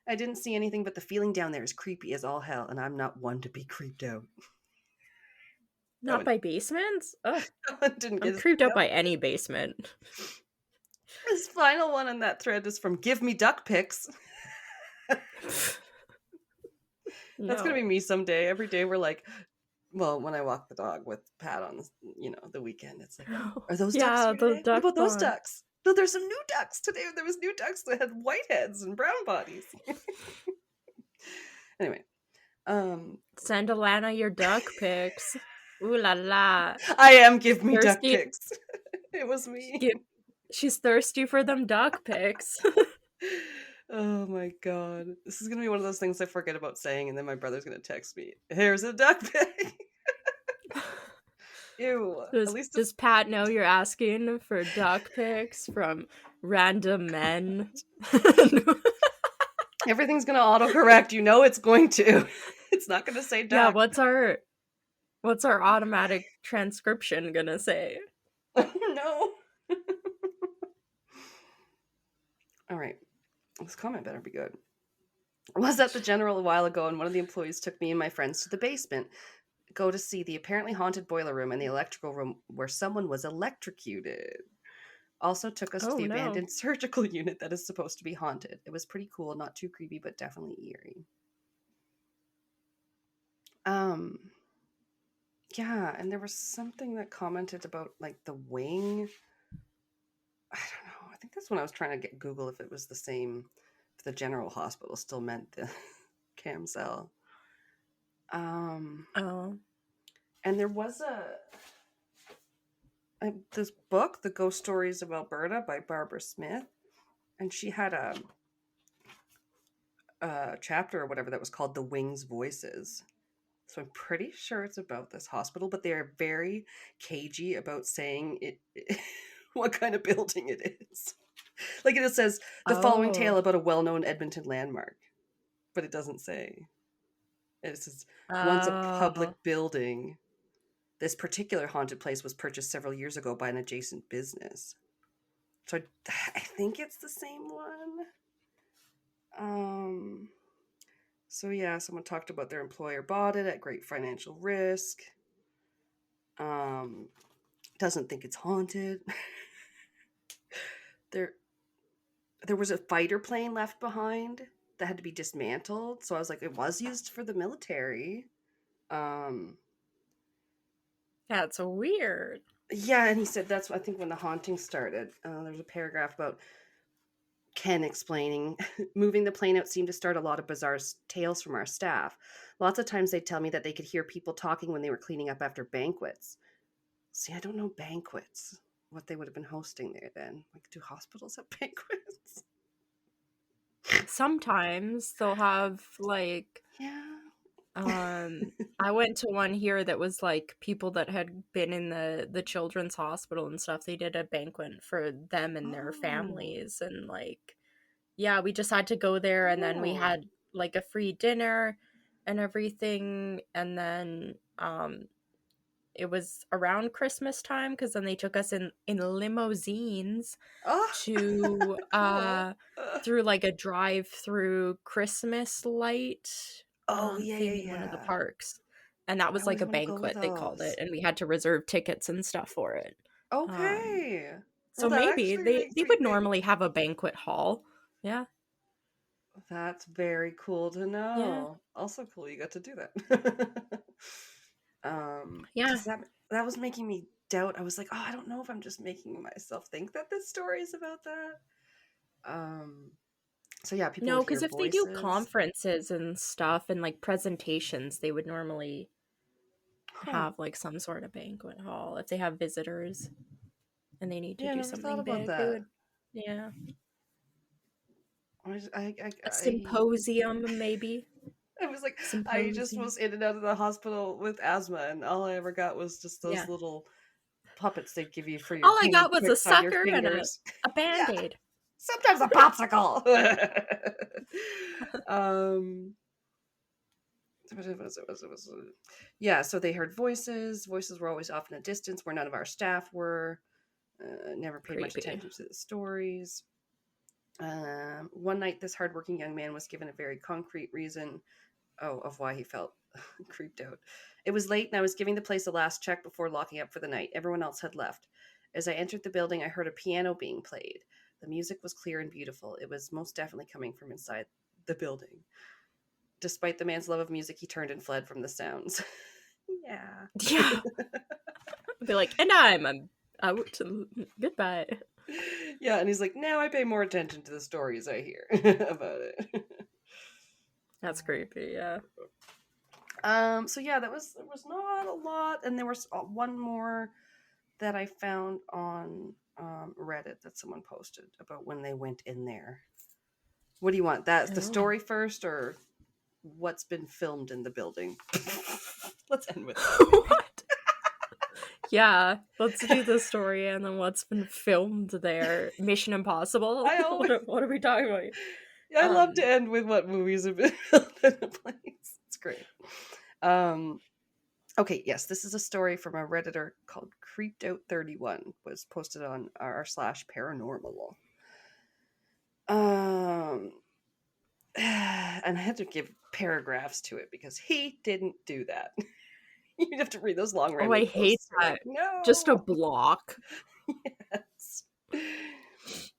I didn't see anything, but the feeling down there is creepy as all hell, and I'm not one to be creeped out. Not by basements? Ugh. I'm creeped out by any basement. This final one on that thread is from Give Me Duck Pics. That's going to be me someday. Every day we're like, well, when I walk the dog with Pat on, the weekend, it's like, are those ducks here today? What about those ducks? No, there's some new ducks today. There was new ducks that had white heads and brown bodies. Anyway. Send Alanna your duck pics. Ooh la la. I am Give Me Duck Pics. It was me. She's thirsty for them duck pics. Oh my god. This is going to be one of those things I forget about saying, and then my brother's going to text me, here's a duck pic. Ew. Does Pat know you're asking for duck pics from random men? Everything's going to autocorrect. You know it's going to. It's not going to say duck. Yeah, what's our automatic transcription going to say? No. All right. This comment better be good. I was at the General a while ago, and one of the employees took me and my friends to the basement, go to see the apparently haunted boiler room and the electrical room where someone was electrocuted. Also took us to the abandoned surgical unit that is supposed to be haunted. It was pretty cool, not too creepy, but definitely eerie. Yeah, and there was something that commented about like the wing. I don't know. I think that's when I was trying to Google if it was the same, if the General Hospital still meant the Camsell. And there was this book, The Ghost Stories of Alberta by Barbara Smith, and she had a chapter or whatever that was called The Wings Voices. So I'm pretty sure it's about this hospital, but they are very cagey about saying it what kind of building it is. Like it says the following tale about a well-known Edmonton landmark, but it doesn't say. It says once a public building. This particular haunted place was purchased several years ago by an adjacent business. So I think it's the same one. So yeah, someone talked about their employer bought it at great financial risk. Doesn't think it's haunted. There was a fighter plane left behind that had to be dismantled. So I was like, it was used for the military. That's weird. Yeah, and he said that's, I think, when the haunting started. There's a paragraph about Ken explaining, moving the plane out seemed to start a lot of bizarre tales from our staff. Lots of times they'd tell me that they could hear people talking when they were cleaning up after banquets. See, I don't know banquets, what they would have been hosting there then. Like, do hospitals have banquets? Sometimes they'll have, like... Yeah. I went to one here that was like people that had been in the children's hospital and stuff. They did a banquet for them and their families, and like, yeah, we just had to go there, and then we had like a free dinner and everything, and then it was around Christmas time because then they took us in limousines to through like a drive-through Christmas light. One of the parks, and that was like a banquet they called it, and we had to reserve tickets and stuff for it. Okay, so maybe they would normally have a banquet hall. Yeah, that's very cool to know. Yeah. Also cool you got to do that. Yeah, that was making me doubt. I was like, I don't know if I'm just making myself think that this story is about that. So yeah, people. No, because if they do conferences and stuff and like presentations, they would normally have like some sort of banquet hall if they have visitors and they need to do something big. They would, yeah. A symposium, maybe. I was like, I just was in and out of the hospital with asthma, and all I ever got was just those little puppets they'd give you for your. All I got was a sucker and a Band-Aid. Yeah. Sometimes a popsicle. Yeah, so they heard voices. Voices were always off in a distance where none of our staff were. Never paid much attention to the stories. One night, this hardworking young man was given a very concrete reason of why he felt creeped out. It was late, and I was giving the place a last check before locking up for the night. Everyone else had left. As I entered the building, I heard a piano being played. The music was clear and beautiful. It was most definitely coming from inside the building. Despite the man's love of music, he turned and fled from the sounds. Yeah. Be like, and I'm out. Goodbye. Yeah, and he's like, now I pay more attention to the stories I hear about it. That's creepy, yeah. So yeah, there was not a lot, and there was one more that I found on Reddit that someone posted about when they went in there. What do you want? That's the story first, or what's been filmed in the building? Let's end with that. What? Yeah, let's do the story and then what's been filmed there. Mission Impossible? What are we talking about? Yeah, I love to end with what movies have been filmed in a place. It's great. Okay, yes, this is a story from a Redditor called Creeped Out 31. Was posted on r/paranormal. And I had to give paragraphs to it because he didn't do that. You'd have to read those long random I hate that. Like, no. Just a block. Yes.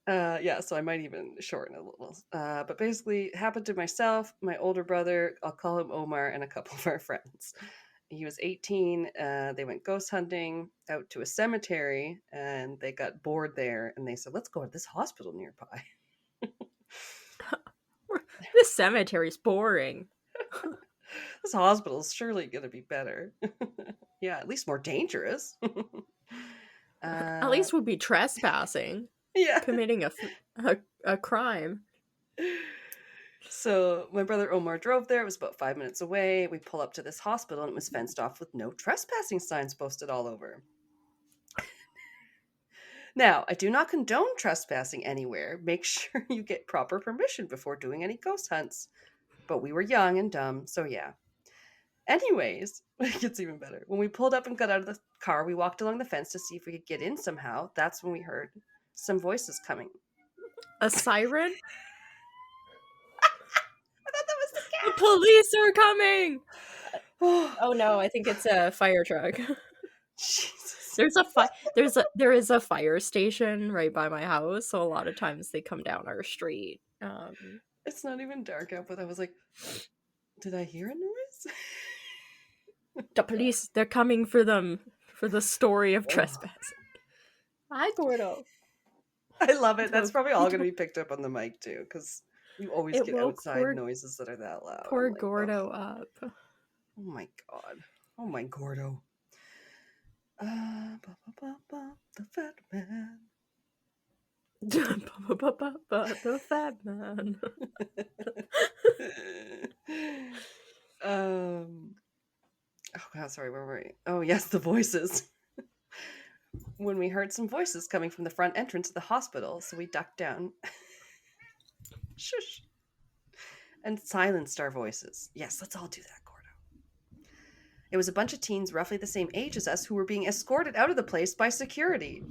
Yeah, so I might even shorten a little. But basically, it happened to myself, my older brother, I'll call him Omar, and a couple of our friends. He was 18. They went ghost hunting out to a cemetery, and they got bored there, and they said, let's go to this hospital nearby. This cemetery's boring. This hospital's surely going to be better. Yeah, at least more dangerous. At least we'd be trespassing. Yeah. Committing a crime. So my brother Omar drove there. It was about 5 minutes away. We pull up to this hospital, and it was fenced off with no trespassing signs posted all over. Now, I do not condone trespassing anywhere. Make sure you get proper permission before doing any ghost hunts. But we were young and dumb, so yeah. Anyways, it gets even better. When we pulled up and got out of the car, we walked along the fence to see if we could get in somehow. That's when we heard some voices coming. A siren? I thought that was the cat. The police are coming! Oh no, I think it's a fire truck. Jesus. There is a fire station right by my house, so a lot of times they come down our street. It's not even dark out, but I was like, did I hear a noise? The police, they're coming for them, for the story of trespassing. Hi, Gordo. I love it. That's probably all going to be picked up on the mic, too, because you always get outside noises that are that loud. Poor Gordo up. Oh my God. Oh my Gordo. The fat man. The fat man. Oh God, sorry, where were we? Oh yes, the voices. When we heard some voices coming from the front entrance of the hospital, so we ducked down. Shush. And silenced our voices. Yes, let's all do that, Gordo. It was a bunch of teens roughly the same age as us who were being escorted out of the place by security.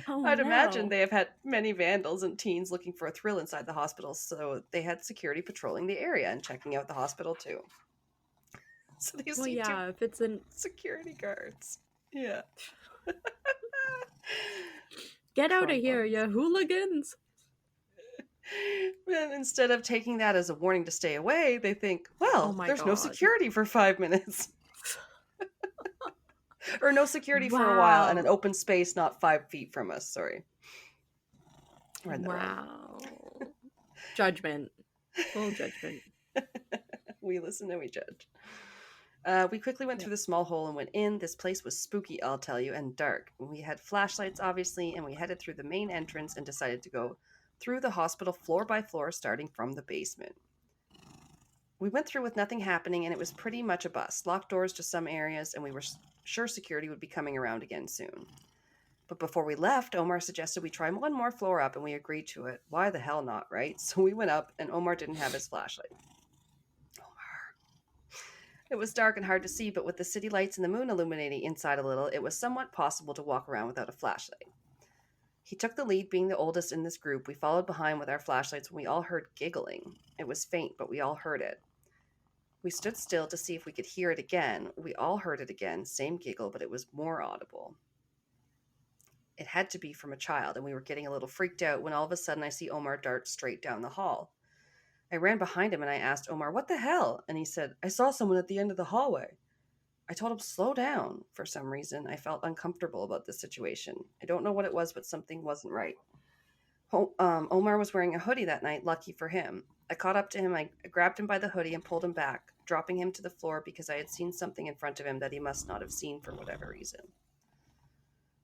I'd imagine they have had many vandals and teens looking for a thrill inside the hospital, so they had security patrolling the area and checking out the hospital too. So these if it's in security guards. Yeah. Get out of here, you hooligans. And instead of taking that as a warning to stay away, they think, well, there's no security for 5 minutes. Or no security for a while, and an open space not 5 feet from us. Sorry. Wow. Judgment. Full judgment. We listen and we judge. We quickly went through the small hole and went in. This place was spooky, I'll tell you, and dark. We had flashlights, obviously, and we headed through the main entrance and decided to go through the hospital floor by floor, starting from the basement. We went through with nothing happening, and it was pretty much a bust. Locked doors to some areas, and we were sure security would be coming around again soon. But before we left, Omar suggested we try one more floor up, and we agreed to it. Why the hell not, right? So we went up, and Omar didn't have his flashlight. It was dark and hard to see, but with the city lights and the moon illuminating inside a little, it was somewhat possible to walk around without a flashlight. He took the lead, being the oldest in this group. We followed behind with our flashlights when we all heard giggling. It was faint, but we all heard it. We stood still to see if we could hear it again. We all heard it again, same giggle, but it was more audible. It had to be from a child, and we were getting a little freaked out when all of a sudden I see Omar dart straight down the hall. I ran behind him and I asked Omar, "What the hell?" And he said, "I saw someone at the end of the hallway." I told him, "Slow down." For some reason, I felt uncomfortable about this situation. I don't know what it was, but something wasn't right. Omar was wearing a hoodie that night, lucky for him. I caught up to him, I grabbed him by the hoodie and pulled him back, dropping him to the floor because I had seen something in front of him that he must not have seen for whatever reason.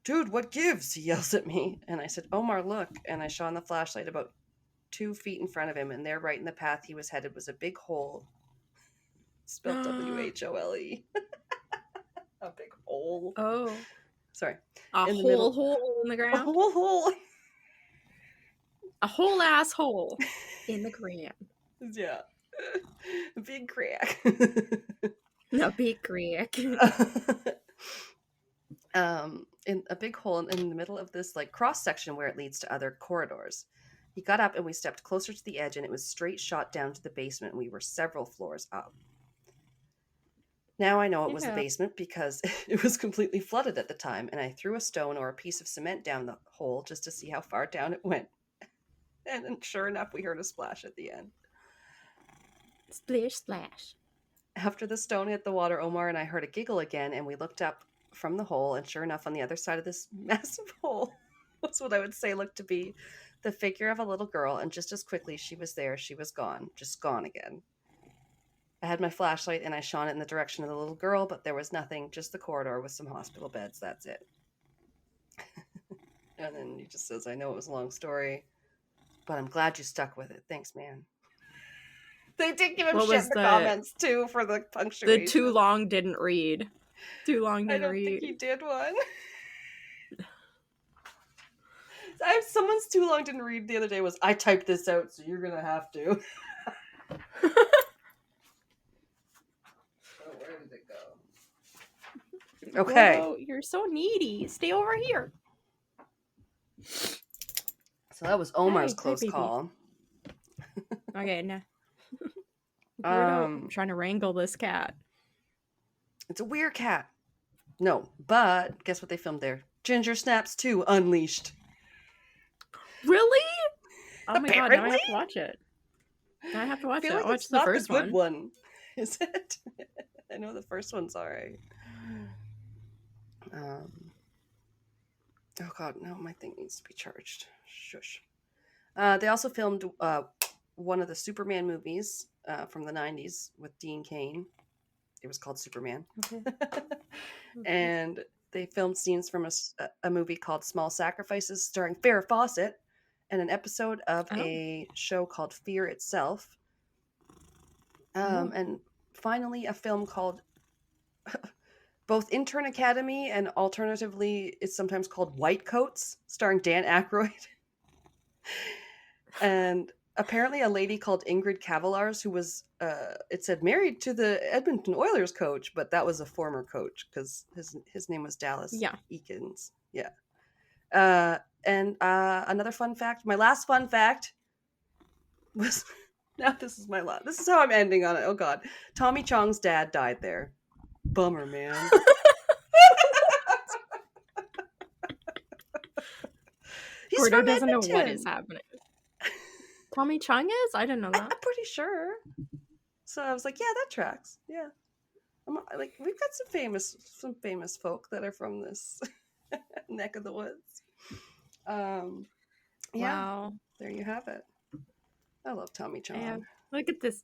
"Dude, what gives?" he yells at me. And I said, "Omar, look." And I shone the flashlight about 2 feet in front of him, and there, right in the path he was headed, was a big hole. Spelled W-H-O-L-E. A big hole. Oh. Sorry. A in the whole middle. hole in the ground? A whole hole. A whole ass hole in the ground. Yeah. A big crack. A big crack. In a big hole in the middle of this like cross section where it leads to other corridors. He got up and we stepped closer to the edge, and it was straight shot down to the basement. We were several floors up. Now I know it was the basement because it was completely flooded at the time, and I threw a stone or a piece of cement down the hole just to see how far down it went. And then, sure enough, we heard a splash at the end. Splish, splash. After the stone hit the water, Omar and I heard a giggle again, and we looked up from the hole, and sure enough, on the other side of this massive hole was what I would say looked to be the figure of a little girl, and just as quickly she was there, she was gone, just gone again. I had my flashlight and I shone it in the direction of the little girl, but there was nothing, just the corridor with some hospital beds. That's it. And then he just says, "I know it was a long story, but I'm glad you stuck with it. Thanks, man." They did give him shit in the comments too for the punctuation. The too long didn't read. Too long didn't read. I don't think he did one. Someone's too long didn't read the other day was, "I typed this out, so you're gonna have to." Where did it go? Okay. Whoa, you're so needy. Stay over here. So that was Omar's close call. Okay, now. I'm trying to wrangle this cat. It's a weird cat. No, but guess what they filmed there? Ginger Snaps 2 Unleashed. Really? Oh my Apparently? God, now I have to watch it. Now I have to watch it. Like I watched the first one. Good one. Is it? I know the first one's alright. Oh God, no, my thing needs to be charged. Shush. They also filmed one of the Superman movies from the 90s with Dean Cain. It was called Superman. Okay. And they filmed scenes from a movie called Small Sacrifices starring Farrah Fawcett, and an episode of a show called Fear Itself. And finally a film called both Intern Academy and alternatively it's sometimes called White Coats, starring Dan Aykroyd. And apparently a lady called Ingrid Cavallars, who was, it said married to the Edmonton Oilers coach, but that was a former coach because his name was Dallas Eakins. Yeah. And another fun fact, my last fun fact was, now this is my last, this is how I'm ending on it. Oh God. Tommy Chong's dad died there. Bummer, man. Gordo doesn't know what is happening. Tommy Chong is? I didn't know that. I'm pretty sure. So I was like, yeah, that tracks. Yeah. Like, we've got some famous folk that are from this neck of the woods. Wow. There you have it. I love Tommy Chong. Yeah. Look at this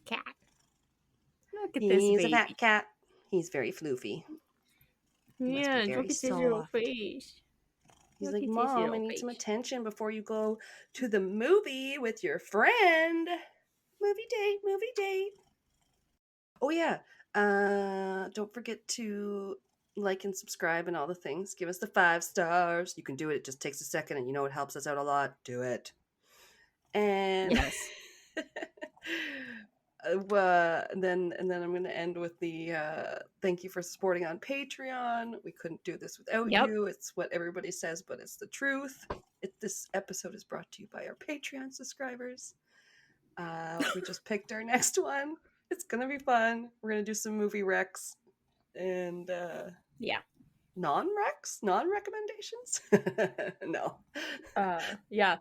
cat. Look at He's this baby. A fat cat. He's very floofy. Yeah, look at his little face. He's like, "Mom, I need some attention before you go to the movie with your friend. Movie date. Oh, yeah. Don't forget to like and subscribe and all the things. Give us the 5 stars. You can do it. It just takes a second, and you know it helps us out a lot. Do it. And yes. And then I'm going to end with the thank you for supporting on Patreon. We couldn't do this without you. It's what everybody says, but it's the truth. This episode is brought to you by our Patreon subscribers. We just picked our next one. It's going to be fun. We're going to do some movie recs and non-recommendations. No. Yeah.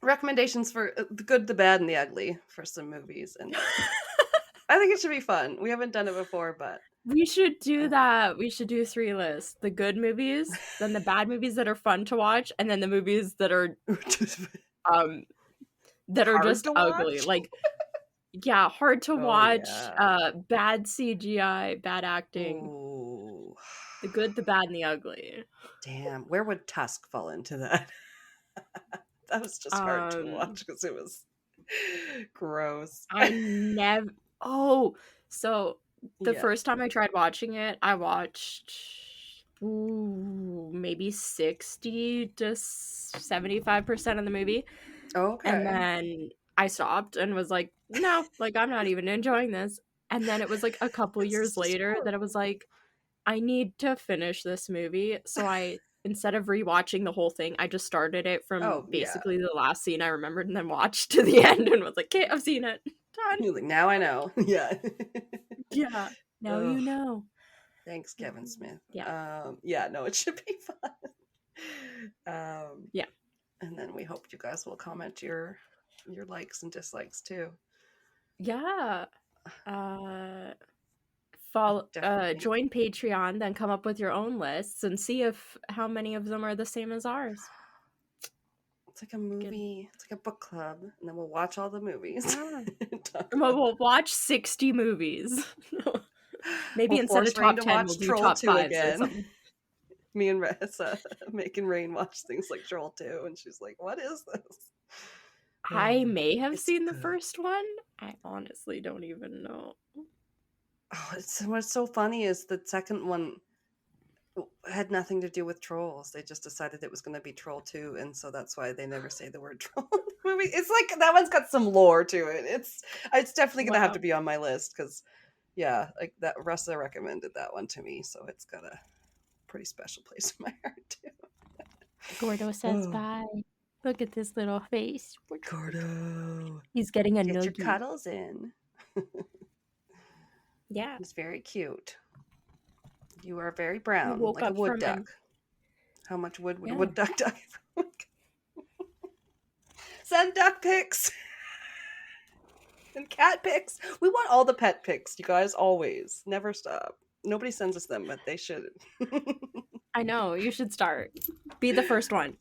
Recommendations for the good, the bad, and the ugly for some movies, and I think it should be fun. We haven't done it before, but we should do that. We should do 3 lists: the good movies, then the bad movies that are fun to watch, and then the movies that are just ugly. Like, yeah, hard to watch. Bad CGI, bad acting. Ooh. The good, the bad, and the ugly. Damn, where would Tusk fall into that? That was just hard to watch because it was gross. So the first time I tried watching it, I watched maybe 60 to 75% of the movie. Okay. And then I stopped and was like, no, like, I'm not even enjoying this. And then it was like a couple years later that I was like, I need to finish this movie. So I, instead of rewatching the whole thing, I just started it from basically the last scene I remembered and then watched to the end and was like, okay, I've seen it. Done. You're like, now I know. Yeah. Yeah. Now you know. Thanks, Kevin Smith. Yeah. No, it should be fun. Yeah. And then we hope you guys will comment your likes and dislikes too. Yeah. Join Patreon, then come up with your own lists and see how many of them are the same as ours. It's like a movie. It's like a book club, and then we'll watch all the movies. We'll watch 60 movies. Maybe instead of top 10, we'll do top 5 again. Me and Ressa making Rain watch things like Troll 2, and she's like, "What is this?" I may have seen the first one. I honestly don't even know. Oh, what's so funny is the second one had nothing to do with trolls. They just decided it was going to be Troll 2, and so that's why they never say the word troll in the movie. It's like that one's got some lore to it. It's definitely going to have to be on my list because, like that Ressa recommended that one to me, so it's got a pretty special place in my heart too. Gordo says bye. Look at this little face. Gordo. He's getting a Get noogie. your cuddles in. Yeah. He's very cute. You are very brown, like a wood duck. How much wood would a wood duck die? Send duck pics. And cat pics. We want all the pet pics, you guys, always. Never stop. Nobody sends us them, but they should. I know. You should start. Be the first one.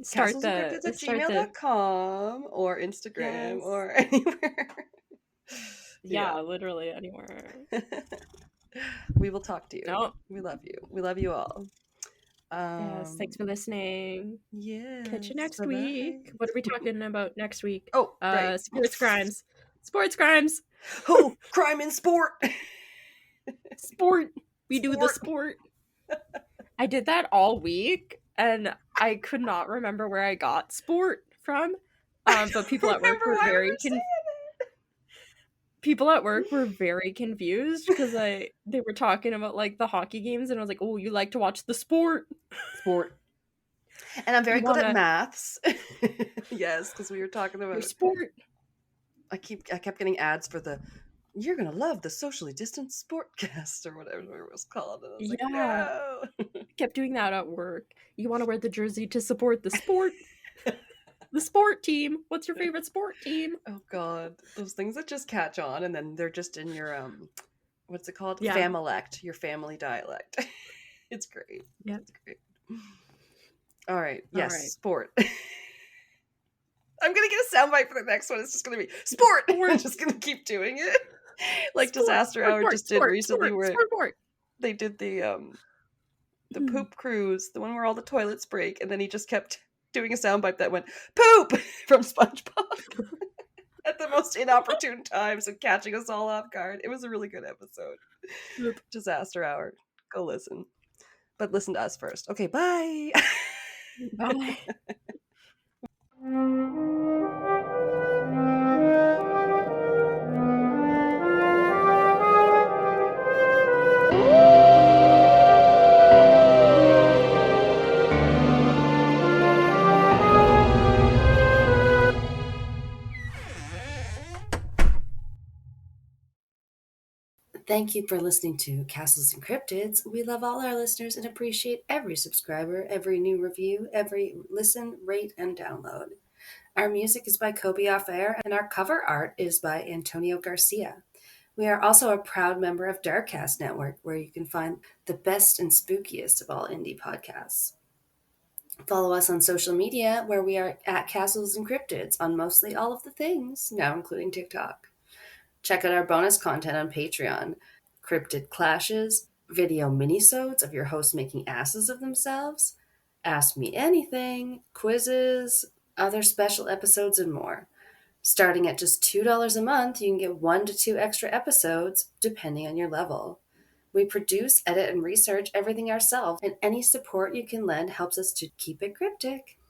Start gmail.com or Instagram or anywhere. Yeah, literally anywhere. We will talk to you. No. We love you. We love you all. Yes, thanks for listening. Yeah. Catch you next week. What are we talking about next week? Oh, right. Sports crimes. Sports crimes. Oh, crime in sport. Sport. We do the sport. I did that all week, and I could not remember where I got sport from. But people at work were very confused because they were talking about like the hockey games, and I was like, "Oh, you like to watch the sport?" And I'm very good at maths. Yes, because we were talking about your sport. I kept getting ads for you're gonna love the socially distanced sportcast or whatever it was called. And I was like, no. Kept doing that at work. You want to wear the jersey to support the sport. The sport team. What's your favorite sport team? Oh God, those things that just catch on, and then they're just in your what's it called? Yeah. Familect, your family dialect. It's great. Yeah, it's great. All right. Yes, all right. Sport. I'm gonna get a soundbite for the next one. It's just gonna be sport. We're just gonna keep doing it, like sport, Disaster Hour just did recently, where they did the poop cruise, the one where all the toilets break, and then he just kept doing a soundbite that went poop from SpongeBob at the most inopportune times and catching us all off guard. It was a really good episode. Disaster Hour. Go listen, but listen to us first. Okay, bye. Bye. Thank you for listening to Castles and Cryptids. We love all our listeners and appreciate every subscriber, every new review, every listen, rate, and download. Our music is by Kobe Off Air, and our cover art is by Antonio Garcia. We are also a proud member of Darkcast Network, where you can find the best and spookiest of all indie podcasts. Follow us on social media, where we are at Castles and Cryptids on mostly all of the things, now including TikTok. Check out our bonus content on Patreon. Cryptid clashes, video minisodes of your host making asses of themselves, Ask Me Anything, quizzes, other special episodes, and more. Starting at just $2 a month, you can get 1 to 2 extra episodes, depending on your level. We produce, edit, and research everything ourselves, and any support you can lend helps us to keep it cryptic.